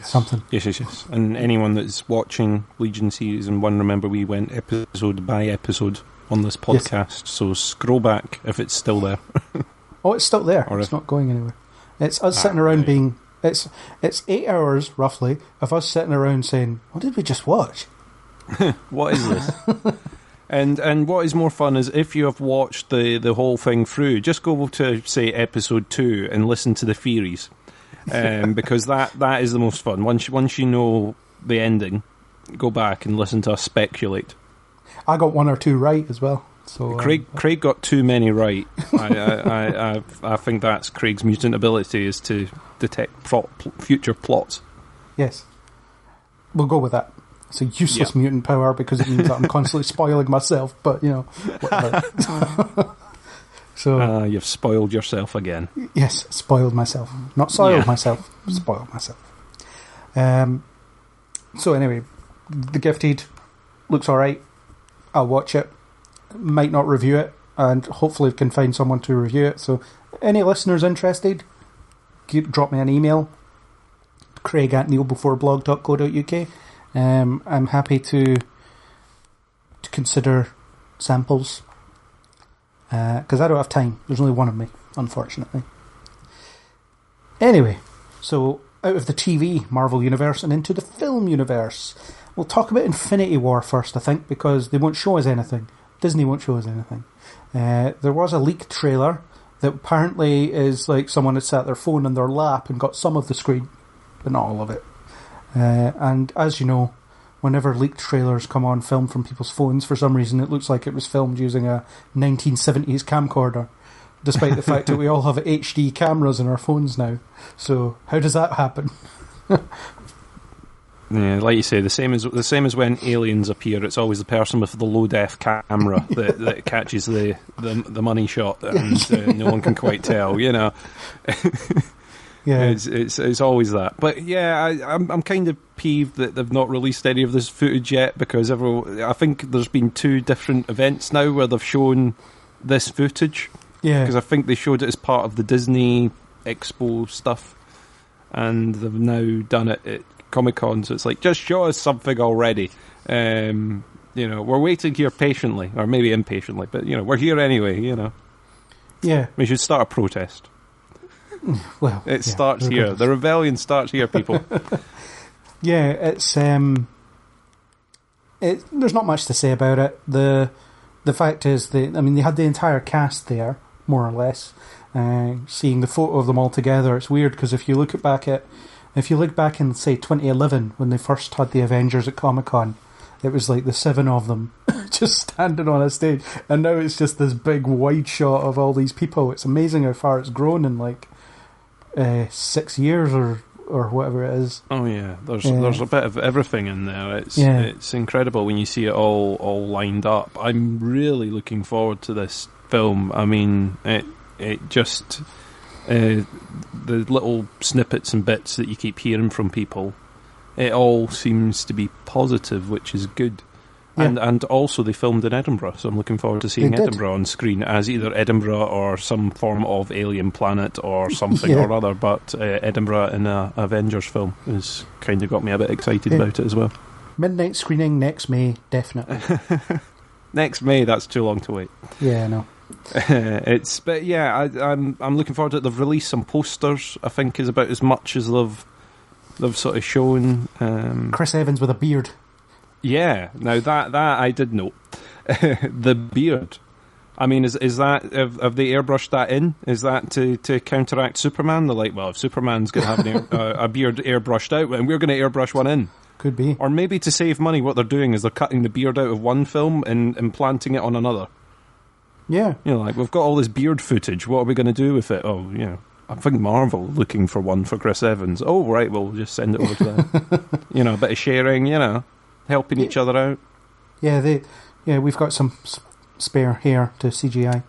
something. Yes. And anyone that's watching Legion Season 1, remember we went episode by episode on this podcast, so scroll back if it's still there. Oh, it's still there. It's not going anywhere. It's us sitting around being... It's 8 hours, roughly, of us sitting around saying, what did we just watch? What is this? And what is more fun is if you have watched the whole thing through, just go to, say, episode 2 and listen to the theories. Because that is the most fun. Once you know the ending, go back and listen to us speculate. I got 1 or 2 right as well. So Craig got too many right. I think that's Craig's mutant ability, is to detect future plots. Yes, we'll go with that. It's a useless mutant power because it means that I'm constantly spoiling myself. But whatever. So you've spoiled yourself again. Yes, spoiled myself. Not soiled myself. Spoiled myself. So anyway, The Gifted looks alright. I'll watch it. Might not review it, and hopefully can find someone to review it. So any listeners interested, drop me an email, craig@neilbeforeblog.co.uk. I'm happy to consider samples, because I don't have time. There's only one of me, unfortunately. Anyway, so out of the TV Marvel universe and into the film universe. We'll talk about Infinity War first, I think, because they won't show us anything. Disney won't show us anything. There was a leaked trailer that apparently is like someone had sat their phone in their lap and got some of the screen, but not all of it. And as you know, whenever leaked trailers come on film from people's phones, for some reason it looks like it was filmed using a 1970s camcorder, despite the fact that we all have HD cameras in our phones now. So how does that happen? Yeah, like you say, the same as when aliens appear. It's always the person with the low def camera that catches the money shot, and no one can quite tell. Yeah, it's always that. But yeah, I'm kind of peeved that they've not released any of this footage yet, because I think there's been 2 different events now where they've shown this footage. Yeah, because I think they showed it as part of the Disney Expo stuff, and they've now done it at Comic-Con, so it's like, just show us something already. We're waiting here patiently, or maybe impatiently, but we're here anyway. Yeah, we should start a protest. Well, it starts here. The rebellion starts here, people. Yeah, it's there's not much to say about it. The fact is they had the entire cast there, more or less. Seeing the photo of them all together, it's weird because if you look back in, say, 2011, when they first had the Avengers at Comic-Con, it was like the 7 of them just standing on a stage, and now it's just this big wide shot of all these people. It's amazing how far it's grown in 6 years or whatever it is. Oh yeah, there's a bit of everything in there. It's incredible when you see it all lined up. I'm really looking forward to this film. I mean, it just... the little snippets and bits that you keep hearing from people, it all seems to be positive, which is good. Yeah. And also they filmed in Edinburgh, so I'm looking forward to seeing Edinburgh on screen as either Edinburgh or some form of alien planet or something or other, but Edinburgh in an Avengers film has kind of got me a bit excited about it as well. Midnight screening next May, definitely. Next May, that's too long to wait. Yeah, I know. I'm looking forward to it. They've released some posters. I think is about as much as they've sort of shown. Chris Evans with a beard. Yeah, now that I did note. The beard. I mean, is that have they airbrushed that in? Is that to counteract Superman? They're like, well, if Superman's going to have a beard airbrushed out, and we're going to airbrush one in. Could be. Or maybe to save money, what they're doing is they're cutting the beard out of one film and implanting it on another. Yeah. Like, we've got all this beard footage. What are we going to do with it? Oh, I think Marvel looking for one for Chris Evans. Oh, right, we'll just send it over to them. A bit of sharing, helping each other out. Yeah, we've got some spare hair to CGI.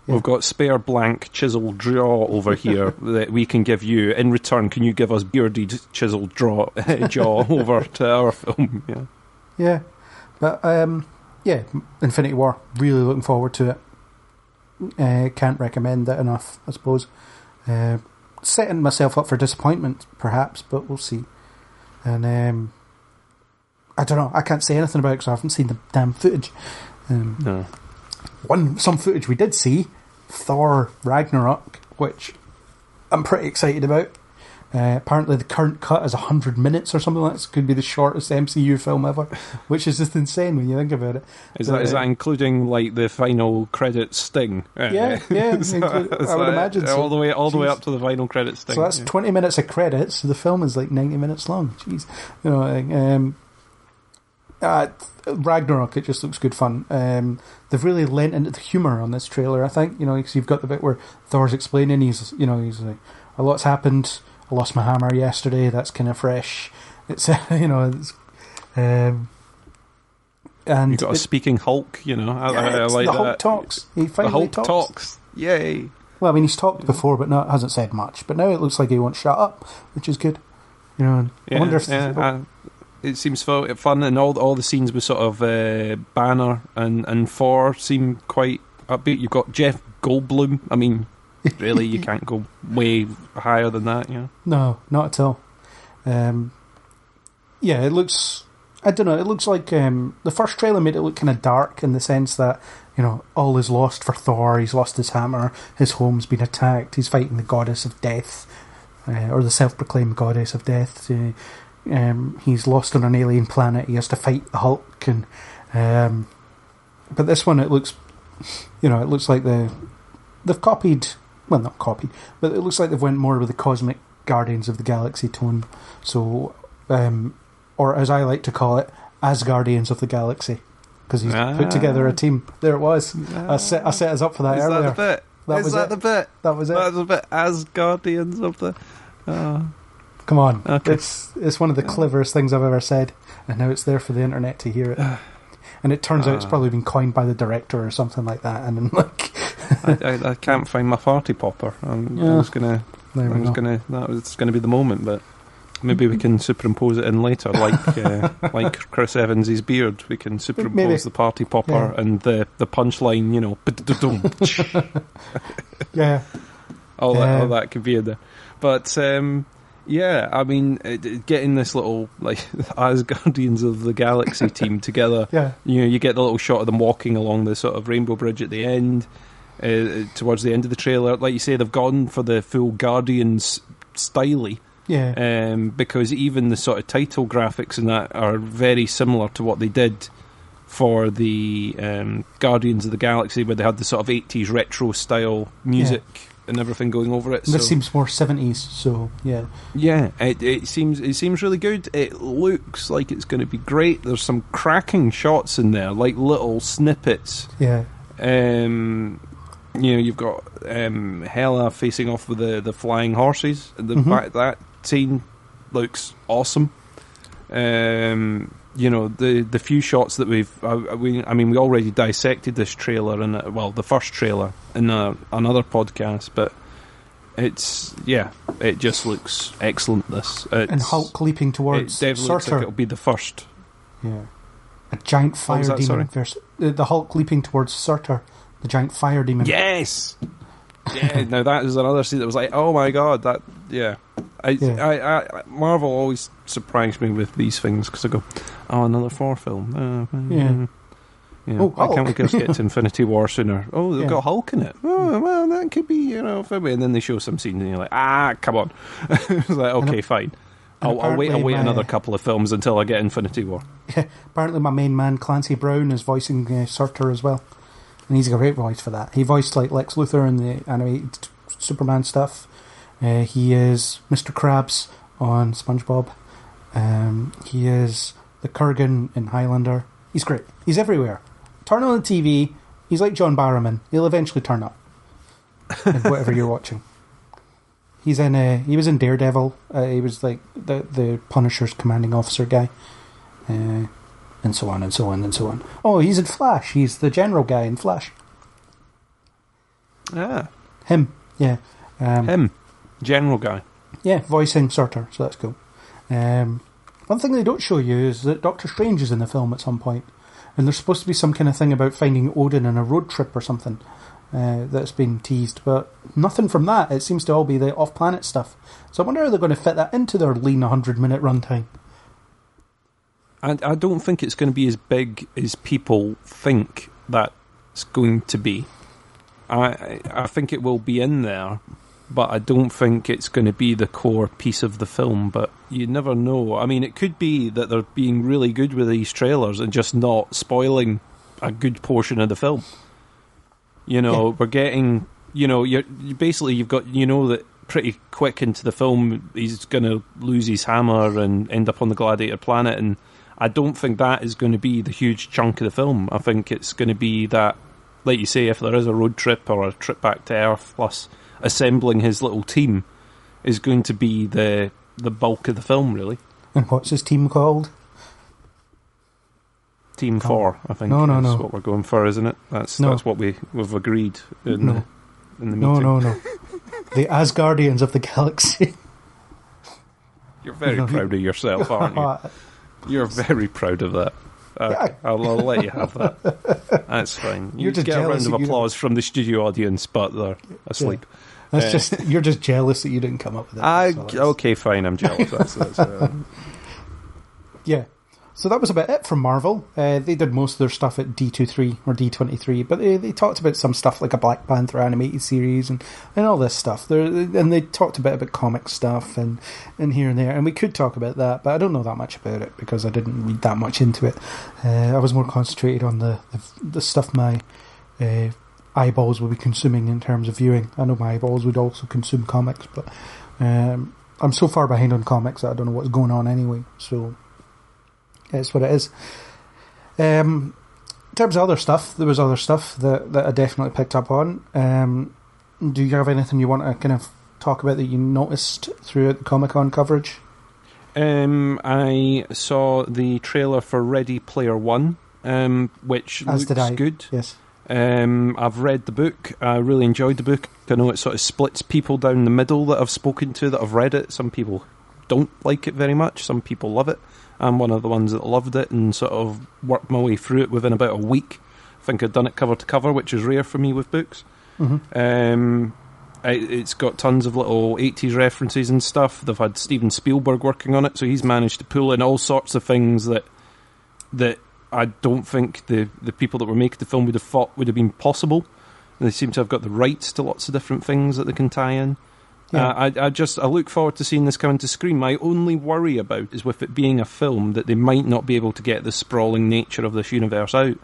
Yeah. We've got spare blank chiseled jaw over here that we can give you. In return, can you give us bearded chiseled jaw over to our film? Yeah. Yeah. But, Infinity War. Really looking forward to it. Can't recommend it enough, I suppose. Setting myself up for disappointment, perhaps, but we'll see. And I don't know. I can't say anything about it because I haven't seen the damn footage. No. Some footage we did see, Thor Ragnarok, which I'm pretty excited about. Apparently the current cut is 100 minutes or something like that. It could be the shortest MCU film ever, which is just insane when you think about it. Is that including like the final credits sting? Yeah. I would imagine so. All the way up to the final credits sting. So that's 20 minutes of credits. So the film is like 90 minutes long. Jeez, Ragnarok, it just looks good fun. They've really lent into the humour on this trailer, I think. Because you've got the bit where Thor's explaining, he's like, a lot's happened. I lost my hammer yesterday. That's kind of fresh. It's and you've got a speaking Hulk. I like the that. Hulk talks. He finally talks. Yay! Well, I mean, he's talked before, but hasn't said much. But now it looks like he won't shut up, which is good. I wonder if it seems fun, and all the scenes with sort of Banner and Thor seem quite upbeat. You've got Jeff Goldblum. I mean, really, you can't go way higher than that, No, not at all. It looks... I don't know, it looks like... the first trailer made it look kind of dark in the sense that, all is lost for Thor. He's lost his hammer. His home's been attacked. He's fighting the goddess of death, or the self-proclaimed goddess of death. He's lost on an alien planet. He has to fight the Hulk. But this one, it looks... it looks like they've copied... Well, not copied, but it looks like they've went more with the cosmic Guardians of the Galaxy tone. So, or as I like to call it, as Guardians of the Galaxy, because he's put together a team. There it was. I set us up for that earlier. Is that the bit? That was it. That was the bit. As Guardians of the... Come on. Okay. It's one of the cleverest things I've ever said, and now it's there for the internet to hear it. And it turns out it's probably been coined by the director or something like that. And I can't find my party popper. It's gonna be the moment, but maybe we can superimpose it in later, like Chris Evans' beard. We can superimpose the party popper and the punchline. Yeah, all that could be in there, but. I mean, getting this little, as Guardians of the Galaxy team together, you get the little shot of them walking along the sort of Rainbow Bridge at the end, towards the end of the trailer. Like you say, they've gone for the full Guardians styly, because even the sort of title graphics and that are very similar to what they did for the Guardians of the Galaxy, where they had the sort of 80s retro style music. And everything going over it. This seems more 70s, so yeah. Yeah, it seems really good. It looks like it's going to be great. There's some cracking shots in there, like little snippets. Yeah. You've got Hela facing off with the flying horses. That scene looks awesome. The few shots that we already dissected this trailer the first trailer in another podcast, but it just looks excellent. And Hulk leaping towards it definitely looks like it'll be the first. Yeah, a giant fire demon. The Hulk leaping towards Surtur, the giant fire demon. Yes. Yeah, now that is another scene that was like, oh my god, that I Marvel always surprised me with these things because I go, oh, another Thor film. I can't wait to get to Infinity War sooner. Oh, they've got Hulk in it. Oh, well, that could be, February. And then they show some scene and you're like, come on. It's like, okay, fine. I'll wait another couple of films until I get Infinity War. Yeah, apparently my main man, Clancy Brown, is voicing Surtur as well. And he's a great voice for that. He voiced Lex Luthor in the animated Superman stuff. He is Mr. Krabs on SpongeBob. He is the Kurgan in Highlander. He's great. He's everywhere. Turn on the TV. He's like John Barrowman. He'll eventually turn up in whatever you're watching. He was in Daredevil. He was like the Punisher's commanding officer guy. and so on and so on and so on. Oh, he's in Flash. He's the general guy in Flash. Ah. Him, yeah. Him. General guy. Yeah, voicing Surtur, so that's cool. One thing they don't show you is that Doctor Strange is in the film at some point, and there's supposed to be some kind of thing about finding Odin in a road trip or something that's been teased, but nothing from that. It seems to all be the off-planet stuff. So I wonder how they're going to fit that into their lean 100-minute runtime. I don't think it's going to be as big as people think that it's going to be. I think it will be in there, but I don't think it's going to be the core piece of the film, but you never know. I mean, it could be that they're being really good with these trailers and just not spoiling a good portion of the film. We're getting, you've got, that pretty quick into the film he's going to lose his hammer and end up on the Gladiator planet, and I don't think that is going to be the huge chunk of the film. I think it's going to be that, like you say, if there is a road trip or a trip back to Earth plus assembling his little team is going to be the bulk of the film, really. And what's his team called? Team 4, I think. No. That's what we're going for, isn't it? That's what we've agreed in the meeting. No. The Asgardians of the Galaxy. You're very proud of yourself, aren't you? You're very proud of that. I'll let you have that. That's fine. You just get a round of applause from the studio audience, but they're asleep. Yeah. That's you're just jealous that you didn't come up with it. Okay, fine. I'm jealous. That's yeah. So that was about it from Marvel. They did most of their stuff at D23 or D23, but they talked about some stuff like a Black Panther animated series and all this stuff. And they talked a bit about comic stuff and here and there. And we could talk about that, but I don't know that much about it because I didn't read that much into it. I was more concentrated on the stuff my eyeballs would be consuming in terms of viewing. I know my eyeballs would also consume comics, but I'm so far behind on comics that I don't know what's going on anyway. So it's what it is. In terms of other stuff, there was other stuff that I definitely picked up on. Do you have anything you want to kind of talk about that you noticed throughout the Comic-Con coverage? I saw the trailer for Ready Player One, which looks good. Yes. I've read the book. I really enjoyed the book. I know it sort of splits people down the middle that I've spoken to that have read it. Some people don't like it very much. Some people love it. I'm one of the ones that loved it and sort of worked my way through it within about a week. I think I'd done it cover to cover, which is rare for me with books. Mm-hmm. It's got tons of little 80s references and stuff. They've had Steven Spielberg working on it, so he's managed to pull in all sorts of things that I don't think the people that were making the film would have thought would have been possible. And they seem to have got the rights to lots of different things that they can tie in. Yeah. I look forward to seeing this coming to screen. My only worry about is with it being a film that they might not be able to get the sprawling nature of this universe out.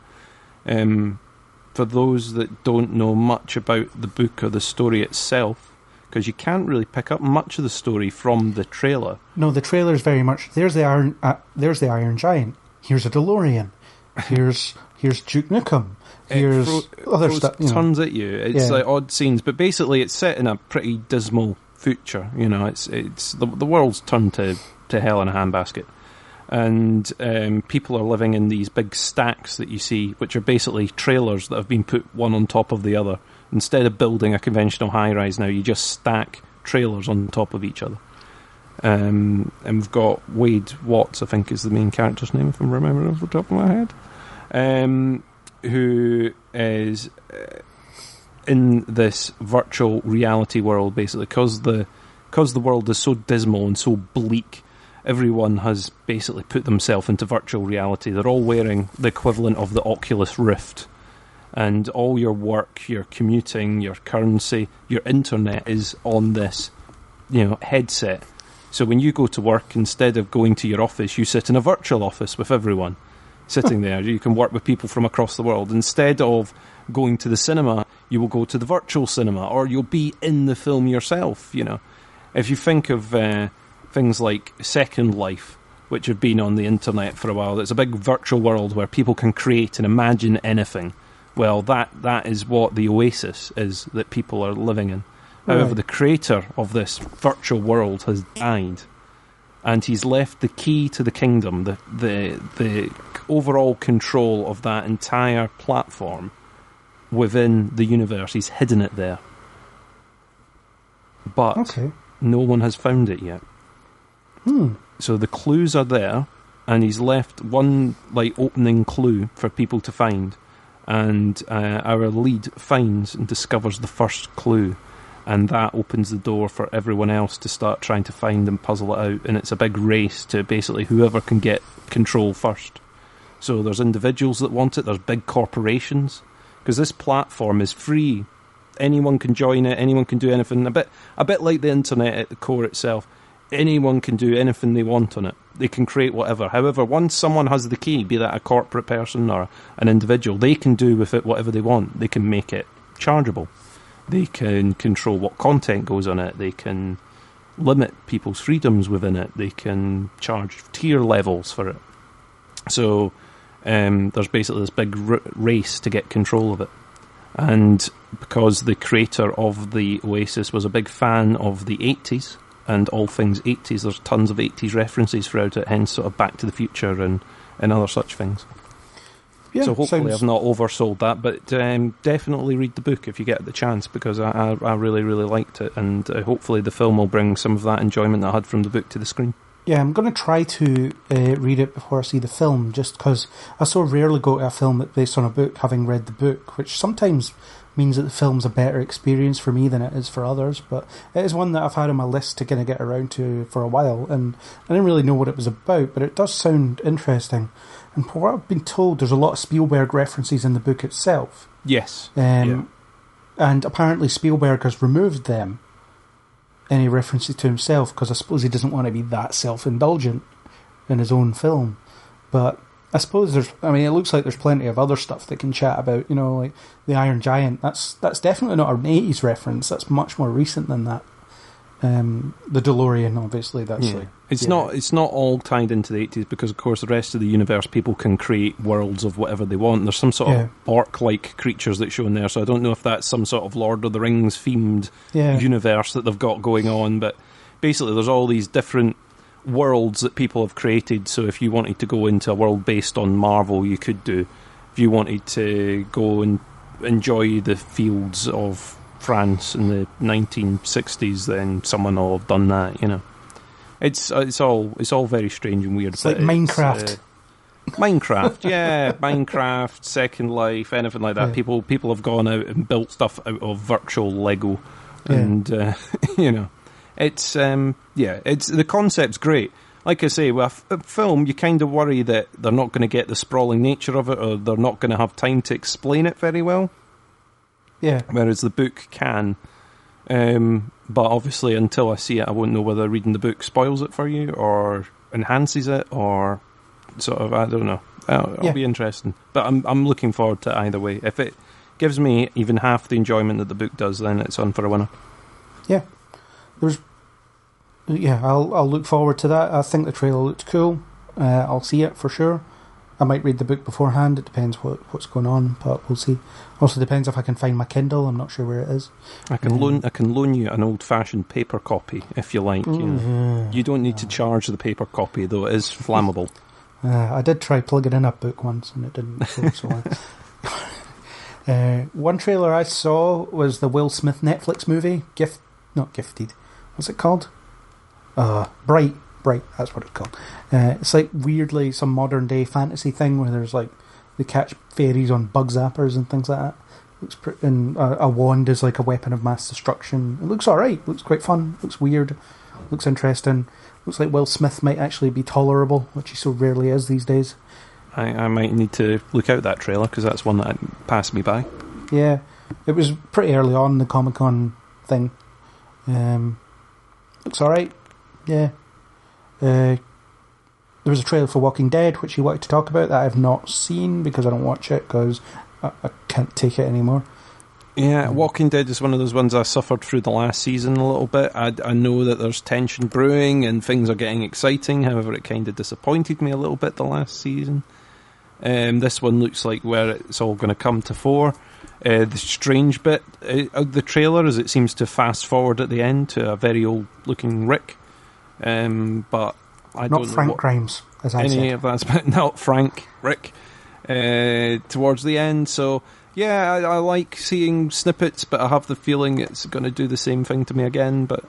For those that don't know much about the book or the story itself, because you can't really pick up much of the story from the trailer. No, the trailer is very much there's the Iron Giant. Here's a DeLorean. Here's Duke Nukem. Here's other stuff. Tons at you. It's like odd scenes, but basically it's set in a pretty dismal future. It's the world's turned to hell in a handbasket, and people are living in these big stacks that you see, which are basically trailers that have been put one on top of the other. Instead of building a conventional high-rise now, you just stack trailers on top of each other. And we've got Wade Watts, I think is the main character's name, if I'm remembering off the top of my head, who is in this virtual reality world, basically, because the world is so dismal and so bleak. Everyone has basically put themselves into virtual reality. They're all wearing the equivalent of the Oculus Rift, and all your work, your commuting, your currency, your internet is on this, headset. So when you go to work, instead of going to your office, you sit in a virtual office with everyone sitting there. You can work with people from across the world. Instead of going to the cinema, you will go to the virtual cinema, or you'll be in the film yourself. If you think of things like Second Life, which have been on the internet for a while, it's a big virtual world where people can create and imagine anything. Well, that is what the Oasis is that people are living in. However, the creator of this virtual world has died, and he's left the key to the kingdom, the overall control of that entire platform within the universe. He's hidden it there, but no one has found it yet. So the clues are there, and he's left one opening clue for people to find, and our lead finds and discovers the first clue, and that opens the door for everyone else to start trying to find and puzzle it out, and it's a big race to basically whoever can get control first. So there's individuals that want it, there's big corporations, because this platform is free. Anyone can join it, anyone can do anything, a bit like the internet at the core itself. Anyone can do anything they want on it. They can create whatever. However, once someone has the key, be that a corporate person or an individual, they can do with it whatever they want. They can make it chargeable. They can control what content goes on it. They can limit people's freedoms within it. They can charge tier levels for it. So there's basically this big race to get control of it. And because the creator of the Oasis was a big fan of the 80s, and all things 80s, there's tons of 80s references throughout it, hence sort of Back to the Future and other such things. Yeah, so hopefully I've not oversold that, but definitely read the book if you get the chance, because I really, really liked it, and hopefully the film will bring some of that enjoyment that I had from the book to the screen. Yeah, I'm going to try to read it before I see the film, just because I so rarely go to a film that's based on a book, having read the book, which sometimes means that the film's a better experience for me than it is for others, but it is one that I've had on my list to kind of get around to for a while, and I didn't really know what it was about, but it does sound interesting. And for what I've been told, there's a lot of Spielberg references in the book itself. Yes. And apparently Spielberg has removed them, any references to himself, because I suppose he doesn't want to be that self-indulgent in his own film. But I suppose it looks like there's plenty of other stuff they can chat about, like the Iron Giant. That's definitely not an 80s reference. That's much more recent than that. The DeLorean, obviously, it's not all tied into the 80s, because of course the rest of the universe, people can create worlds of whatever they want. There's some sort of orc-like creatures that show in there, so I don't know if that's some sort of Lord of the Rings themed universe that they've got going on, but basically there's all these different worlds that people have created. So if you wanted to go into a world based on Marvel, you could do. If you wanted to go and enjoy the fields of France in the 1960s, then someone will have done that. It's all very strange and weird. It's like Minecraft. Minecraft, yeah, Minecraft, Second Life, anything like that. Yeah. People have gone out and built stuff out of virtual Lego, and it's the concept's great. Like I say, with a film, you kind of worry that they're not going to get the sprawling nature of it, or they're not going to have time to explain it very well. Yeah. Whereas the book can. But obviously, until I see it, I won't know whether reading the book spoils it for you, or enhances it, or sort of, I don't know. It'll be interesting. But I'm looking forward to either way. If it gives me even half the enjoyment that the book does, then it's on for a winner. Yeah. I'll look forward to that. I think the trailer looked cool. I'll see it for sure. I might read the book beforehand. It depends what's going on, but we'll see. Also depends if I can find my Kindle. I'm not sure where it is. I can loan you an old-fashioned paper copy if you like. You don't need to charge the paper copy, though it is flammable. I did try plugging in a book once, and it didn't float so well. One trailer I saw was the Will Smith Netflix movie, not Gifted. What's it called? Bright, that's what it's called. It's like weirdly some modern day fantasy thing where there's like they catch fairies on bug zappers and things like that. And a wand is like a weapon of mass destruction. It looks alright, looks quite fun, looks weird, looks interesting. Looks like Will Smith might actually be tolerable, which he so rarely is these days. I might need to look out that trailer, because that's one that passed me by. Yeah, it was pretty early on in the Comic-Con thing. Looks alright. Yeah. There was a trailer for Walking Dead, which he wanted to talk about, that I've not seen because I don't watch it, because I can't take it anymore. Yeah, Walking Dead is one of those ones I suffered through the last season a little bit. I know that there's tension brewing and things are getting exciting, however it kind of disappointed me a little bit the last season. This one looks like where it's all going to come to fore. The strange bit of the trailer is it seems to fast forward at the end to a very old looking Rick. But I not don't know Frank what Grimes, as I any said. of that's about. Not Rick, towards the end. So yeah, I like seeing snippets, but I have the feeling it's going to do the same thing to me again. But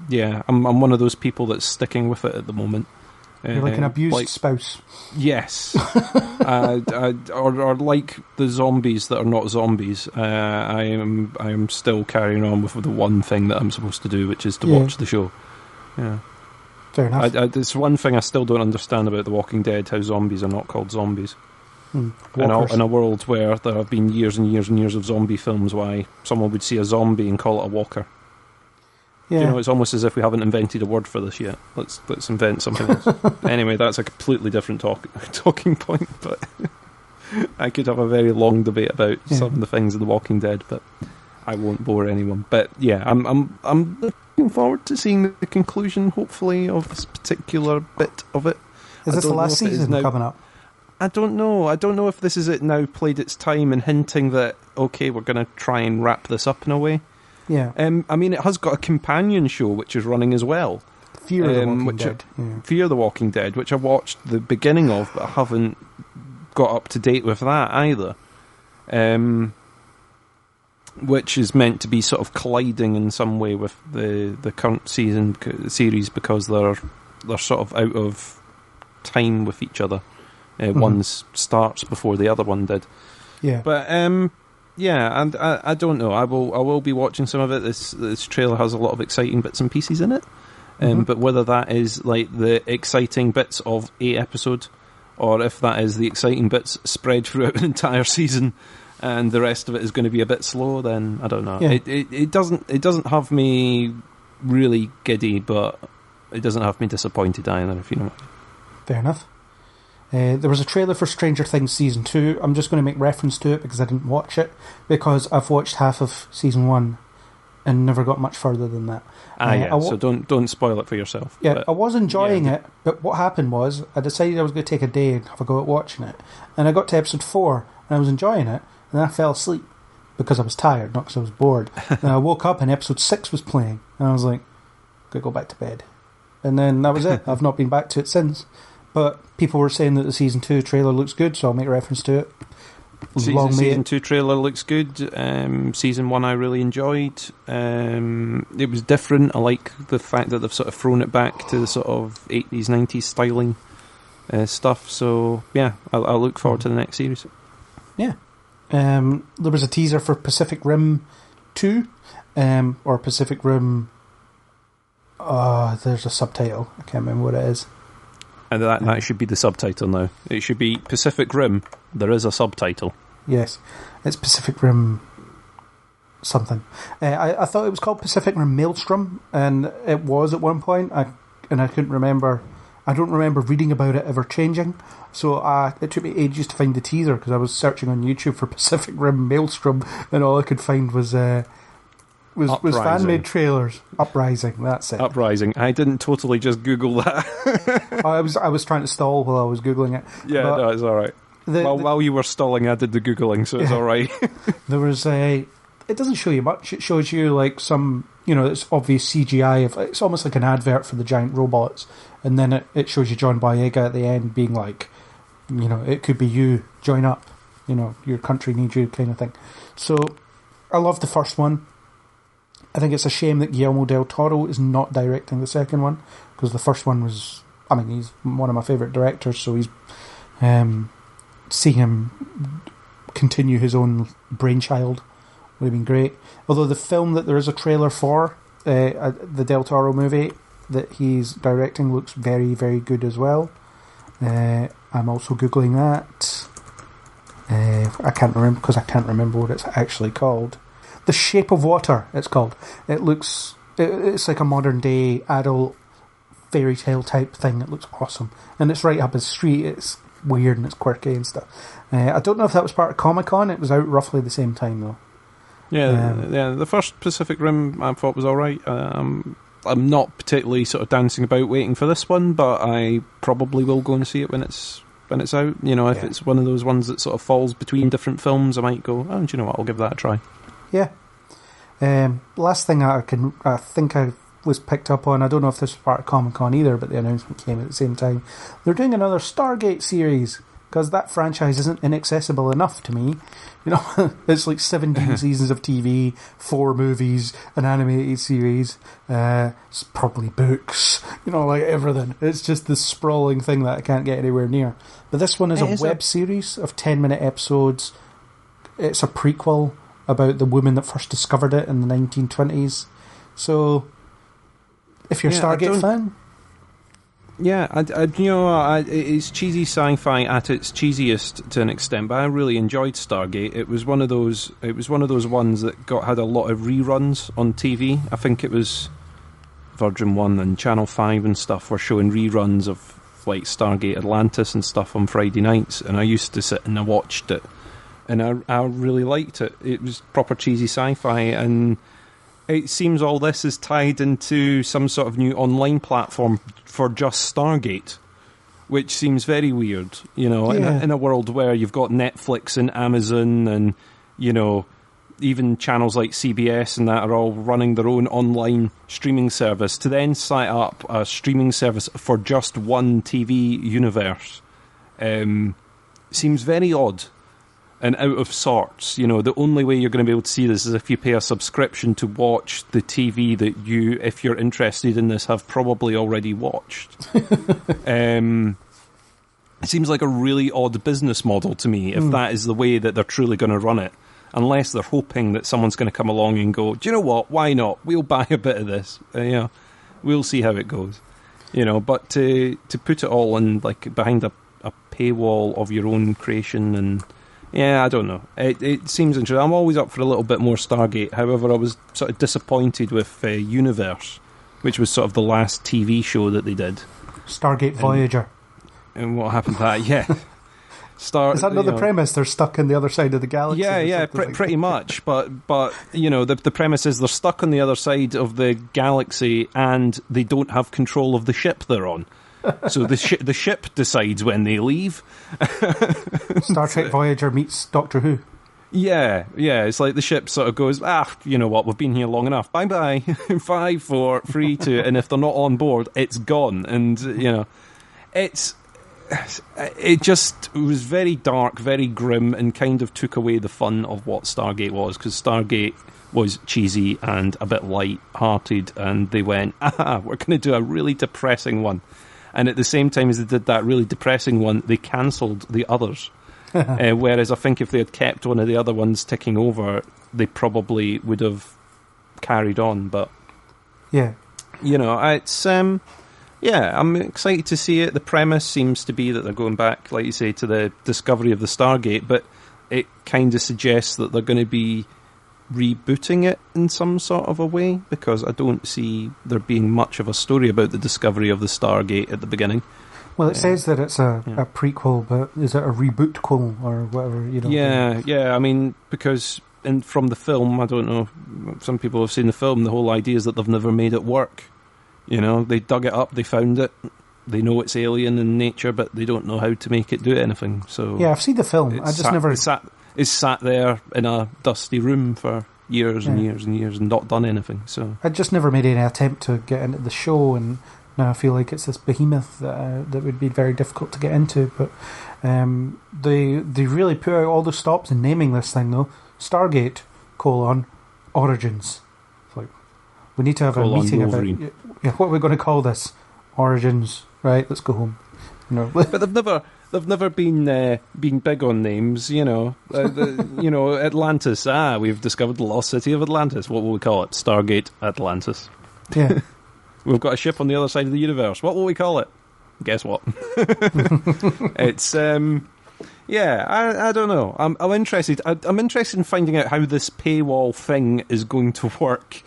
yeah, I'm one of those people that's sticking with it at the moment. You're like an abused spouse. Yes, or like the zombies that are not zombies. I am still carrying on with the one thing that I'm supposed to do, which is to watch the show. Yeah, fair enough. It's one thing I still don't understand about The Walking Dead: how zombies are not called zombies. In a world where there have been years and years and years of zombie films, why someone would see a zombie and call it a walker. Yeah. You know, it's almost as if we haven't invented a word for this yet. Let's invent something else. Anyway, that's a completely different talking point, but I could have a very long debate about some of the things of The Walking Dead, but I won't bore anyone. But yeah, I'm looking forward to seeing the conclusion, hopefully, of this particular bit of it. Is this the last season coming up? I don't know. I don't know if this is it now played its time and hinting that, okay, we're going to try and wrap this up in a way. Yeah. I mean, it has got a companion show which is running as well. Fear the Walking Dead. Fear the Walking Dead, which I watched the beginning of, but I haven't got up to date with that either. Which is meant to be sort of colliding in some way with the current series because they're sort of out of time with each other. One starts before the other one did. Yeah. But yeah, and I don't know. I will be watching some of it. This trailer has a lot of exciting bits and pieces in it. But whether that is like the exciting bits of a episode, or if that is the exciting bits spread throughout an entire season, and the rest of it is going to be a bit slow, then I don't know. Yeah. It doesn't have me really giddy, but it doesn't have me disappointed either. If you know. Fair enough. There was a trailer for Stranger Things Season 2. I'm just going to make reference to it because I didn't watch it, because I've watched half of Season 1 and never got much further than that. So don't spoil it for yourself. Yeah, but, I was enjoying it, but what happened was I decided I was going to take a day and have a go at watching it. And I got to episode 4 and I was enjoying it, and then I fell asleep because I was tired, not because I was bored. And I woke up and episode 6 was playing, and I was like, going to go back to bed. And then that was it. I've not been back to it since. But people were saying that the Season 2 trailer looks good, so I'll make reference to it. Season 2 trailer looks good. Season 1 I really enjoyed. It was different. I like the fact that they've sort of thrown it back to the sort of 80s, 90s styling stuff. So, yeah, I'll look forward to the next series. Yeah. There was a teaser for Pacific Rim 2, or Pacific Rim... there's a subtitle. I can't remember what it is. And that should be the subtitle now. It should be Pacific Rim. There is a subtitle. Yes. It's Pacific Rim something. I thought it was called Pacific Rim Maelstrom, and it was at one point, and I couldn't remember. I don't remember reading about it ever changing, so it took me ages to find the teaser because I was searching on YouTube for Pacific Rim Maelstrom, and all I could find was fan-made trailers. Uprising, that's it. Uprising. I didn't totally just Google that. I was trying to stall while I was Googling it. Yeah, no, it's all right. While you were stalling, I did the Googling, so it's all right. There was it doesn't show you much. It shows you like some, it's obvious CGI. It's almost like an advert for the giant robots. And then it shows you John Boyega at the end being like, it could be you, join up. Your country needs you kind of thing. So I love the first one. I think it's a shame that Guillermo del Toro is not directing the second one, because the first one was, he's one of my favourite directors, so he's seeing him continue his own brainchild would have been great. Although the film that there is a trailer for, the Del Toro movie that he's directing, looks very, very good as well. I'm also Googling that. I can't remember, because I can't remember what it's actually called. The Shape of Water, it's called. It's like a modern day adult fairy tale type thing. It looks awesome. And it's right up his street. It's weird and it's quirky and stuff. I don't know if that was part of Comic-Con. It was out roughly the same time though. Yeah, the first Pacific Rim I thought was alright. I'm not particularly sort of dancing about waiting for this one, but I probably will go and see it when it's out. If it's one of those ones that sort of falls between different films, I might go, do you know what, I'll give that a try. Yeah. Last thing I think I've was picked up on. I don't know if this was part of Comic-Con either, but the announcement came at the same time. They're doing another Stargate series, because that franchise isn't inaccessible enough to me. You know, it's like 17 seasons of TV, 4 movies, an animated series, it's probably books, you know, like everything. It's just this sprawling thing that I can't get anywhere near. But this one is a web series of 10-minute episodes. It's a prequel about the woman that first discovered it in the 1920s. So, if you're a Stargate fan... Yeah, it's cheesy sci-fi at its cheesiest to an extent, but I really enjoyed Stargate. It was one of those ones that had a lot of reruns on TV. I think it was Virgin 1 and Channel 5 and stuff were showing reruns of like Stargate Atlantis and stuff on Friday nights, and I used to sit and I watched it, and I really liked it. It was proper cheesy sci-fi, and it seems all this is tied into some sort of new online platform for just Stargate, which seems very weird, you know, in a world where you've got Netflix and Amazon and, you know, even channels like CBS and that are all running their own online streaming service, to then set up a streaming service for just one TV universe seems very odd and out of sorts. You know, the only way you're going to be able to see this is if you pay a subscription to watch the TV that you, if you're interested in this, have probably already watched. It seems like a really odd business model to me, if that is the way that they're truly going to run it. Unless they're hoping that someone's going to come along and go, do you know what, why not? We'll buy a bit of this. You know, we'll see how it goes. You know, but to put it all in, like, behind a paywall of your own creation and... Yeah, I don't know. It seems interesting. I'm always up for a little bit more Stargate. However, I was sort of disappointed with Universe, which was sort of the last TV show that they did. Stargate Voyager. And what happened to that? Yeah. Is that not the premise? They're stuck on the other side of the galaxy? Yeah, pretty much. But you know, the premise is they're stuck on the other side of the galaxy and they don't have control of the ship they're on. So the ship decides when they leave. Star Trek Voyager meets Doctor Who. Yeah. It's like the ship sort of goes, you know what, we've been here long enough. Bye-bye. 5, 4, 3, 2. And if they're not on board, it's gone. And, you know, it was very dark, very grim, and kind of took away the fun of what Stargate was, because Stargate was cheesy and a bit light-hearted, and they went, we're going to do a really depressing one. And at the same time as they did that really depressing one, they cancelled the others. Whereas I think if they had kept one of the other ones ticking over, they probably would have carried on. But, yeah, you know, it's... I'm excited to see it. The premise seems to be that they're going back, like you say, to the discovery of the Stargate, but it kind of suggests that they're going to be rebooting it in some sort of a way, because I don't see there being much of a story about the discovery of the Stargate at the beginning. Well, it says that it's a prequel, but is it a reboot-quel or whatever? You know. Yeah. I mean, because from the film, I don't know, some people have seen the film, the whole idea is that they've never made it work. You know, they dug it up, they found it, they know it's alien in nature, but they don't know how to make it do anything. So yeah, I've seen the film. It's sat there in a dusty room for years and years and years and not done anything. So I just never made any attempt to get into the show, and now I feel like it's this behemoth that would be very difficult to get into. But they really put out all the stops in naming this thing, though. Stargate, Origins. It's like, we need to have a meeting Wolverine. about what we're going to call this. Origins, right? Let's go home. You know. But they've never been big on names, you know. You know, Atlantis. We've discovered the lost city of Atlantis. What will we call it? Stargate Atlantis. Yeah. We've got a ship on the other side of the universe. What will we call it? Guess what? It's I don't know. I'm interested. I'm interested in finding out how this paywall thing is going to work.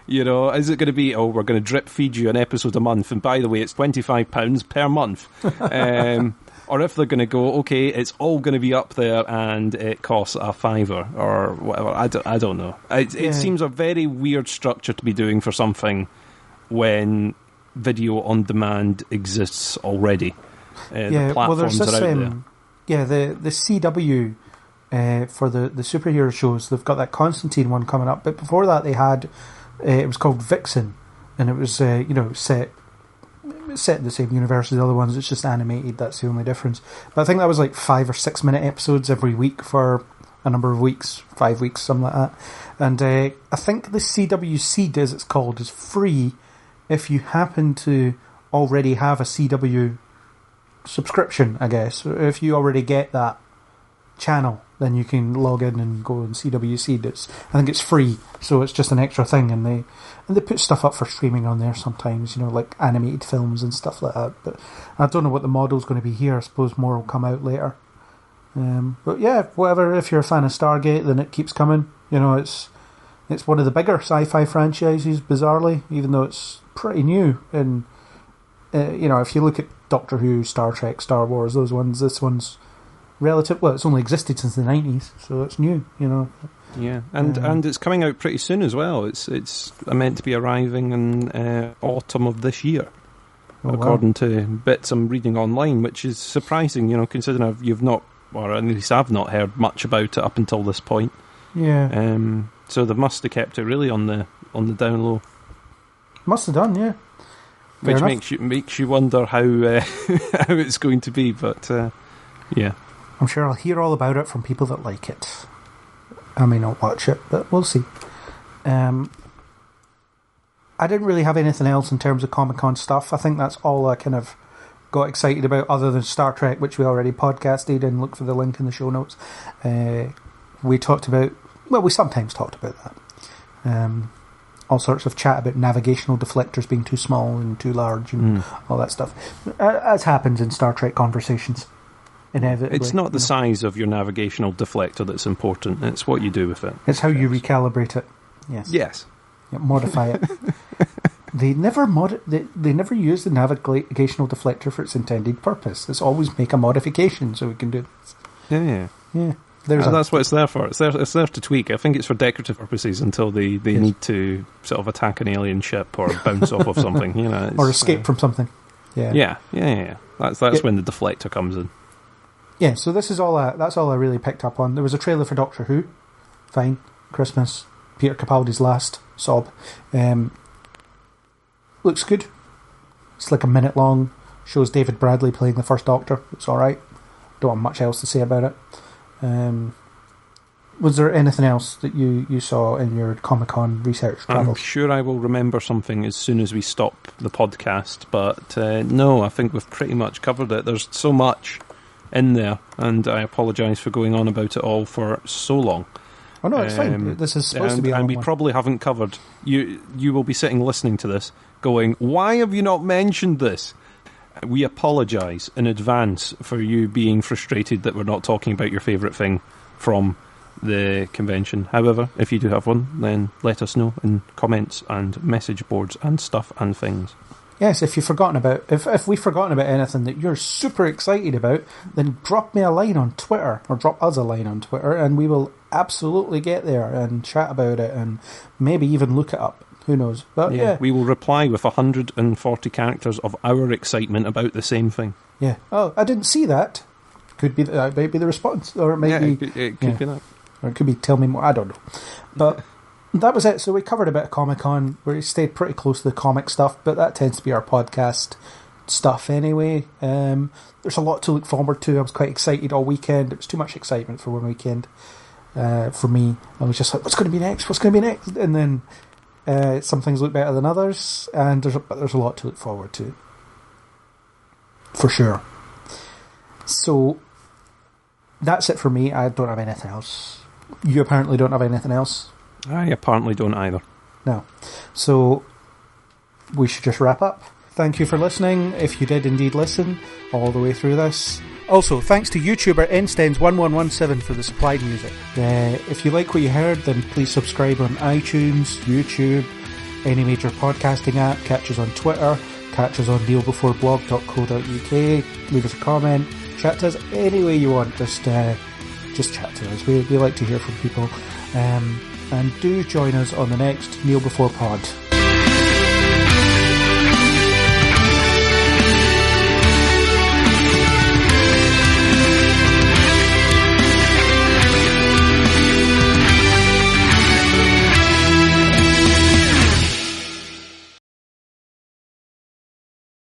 You know, is it going to be, we're going to drip feed you an episode a month, and by the way, it's £25 per month. Or if they're going to go, okay, it's all going to be up there and it costs a £5 or whatever. I don't know. It seems a very weird structure to be doing for something when video on demand exists already. The platforms are out there. Yeah, the CW for the superhero shows, they've got that Constantine one coming up, but before that they had... it was called Vixen, and it was set in the same universe as the other ones. It's just animated. That's the only difference. But I think that was like 5 or 6 minute episodes every week for a number of weeks, 5 weeks, something like that. And I think the CW Seed, as it's called, is free if you happen to already have a CW subscription, I guess. If you already get that channel, then you can log in and go on CW Seed. I think it's free, so it's just an extra thing, and they put stuff up for streaming on there sometimes, like animated films and stuff like that. But I don't know what the model's going to be here. I suppose more will come out later. But yeah, whatever. If you're a fan of Stargate, then it keeps coming. It's one of the bigger sci-fi franchises, bizarrely, even though it's pretty new. And if you look at Doctor Who, Star Trek, Star Wars, those ones, this one's relative. Well, it's only existed since the 90s, so it's new. Yeah, and it's coming out pretty soon as well. It's meant to be arriving in autumn of this year, according to bits I'm reading online, which is surprising. Considering you've not, or at least I've not heard much about it up until this point. Yeah. So they must have kept it really on the down low. Must have done, yeah. Which makes you wonder how how it's going to be, but yeah. I'm sure I'll hear all about it from people that like it. I may not watch it, but we'll see. I didn't really have anything else in terms of Comic-Con stuff. I think that's all I kind of got excited about, other than Star Trek, which we already podcasted, and look for the link in the show notes. We sometimes talked about that. All sorts of chat about navigational deflectors being too small and too large and all that stuff. As happens in Star Trek conversations. Inevitably. It's not the size of your navigational deflector that's important. It's what you do with it. It's how you recalibrate it. Yes. Yeah, modify it. They never use the navigational deflector for its intended purpose. It's always make a modification so we can do this. Yeah. That's what it's there for. It's there to tweak. I think it's for decorative purposes until they need to sort of attack an alien ship or bounce off of something, or escape from something. Yeah. That's when the deflector comes in. Yeah, so this is that's all I really picked up on. There was a trailer for Doctor Who. Fine. Christmas. Peter Capaldi's last sob. Looks good. It's like a minute long. Shows David Bradley playing the first Doctor. It's alright. Don't have much else to say about it. Was there anything else that you saw in your Comic-Con research travels? I'm sure I will remember something as soon as we stop the podcast, but no, I think we've pretty much covered it. There's so much in there, and I apologise for going on about it all for so long. Oh no, it's fine. This is supposed to be a long and we one. Probably haven't covered. You will be sitting listening to this going, why have you not mentioned this? We apologise in advance for you being frustrated that we're not talking about your favourite thing from the convention. However, if you do have one, then let us know in comments and message boards and stuff and things. Yes, if we've forgotten about anything that you're super excited about, then drop me a line on Twitter, or drop us a line on Twitter, and we will absolutely get there and chat about it, and maybe even look it up. Who knows? But yeah. We will reply with 140 characters of our excitement about the same thing. Yeah. Oh, I didn't see that. Could be that might be the response, or it might be. It could be that, or it could be tell me more. I don't know. But that was it. So we covered a bit of Comic-Con. We stayed pretty close to the comic stuff, but that tends to be our podcast stuff anyway. There's a lot to look forward to. I was quite excited all weekend. It was too much excitement for one weekend. For me, I was just like, "What's going to be next? What's going to be next?" And then. Some things look better than others, and there's a lot to look forward to, for sure. So that's it for me. I don't have anything else. You apparently don't have anything else. I apparently don't either. No. So we should just wrap up. Thank you for listening, if you did indeed listen all the way through this. Also, thanks to YouTuber Nstens1117 for the supplied music. If you like what you heard, then please subscribe on iTunes, YouTube, any major podcasting app, catch us on Twitter, catch us on neilbeforeblog.co.uk, leave us a comment, chat to us any way you want, just chat to us. We like to hear from people. And do join us on the next Kneel Before Pod.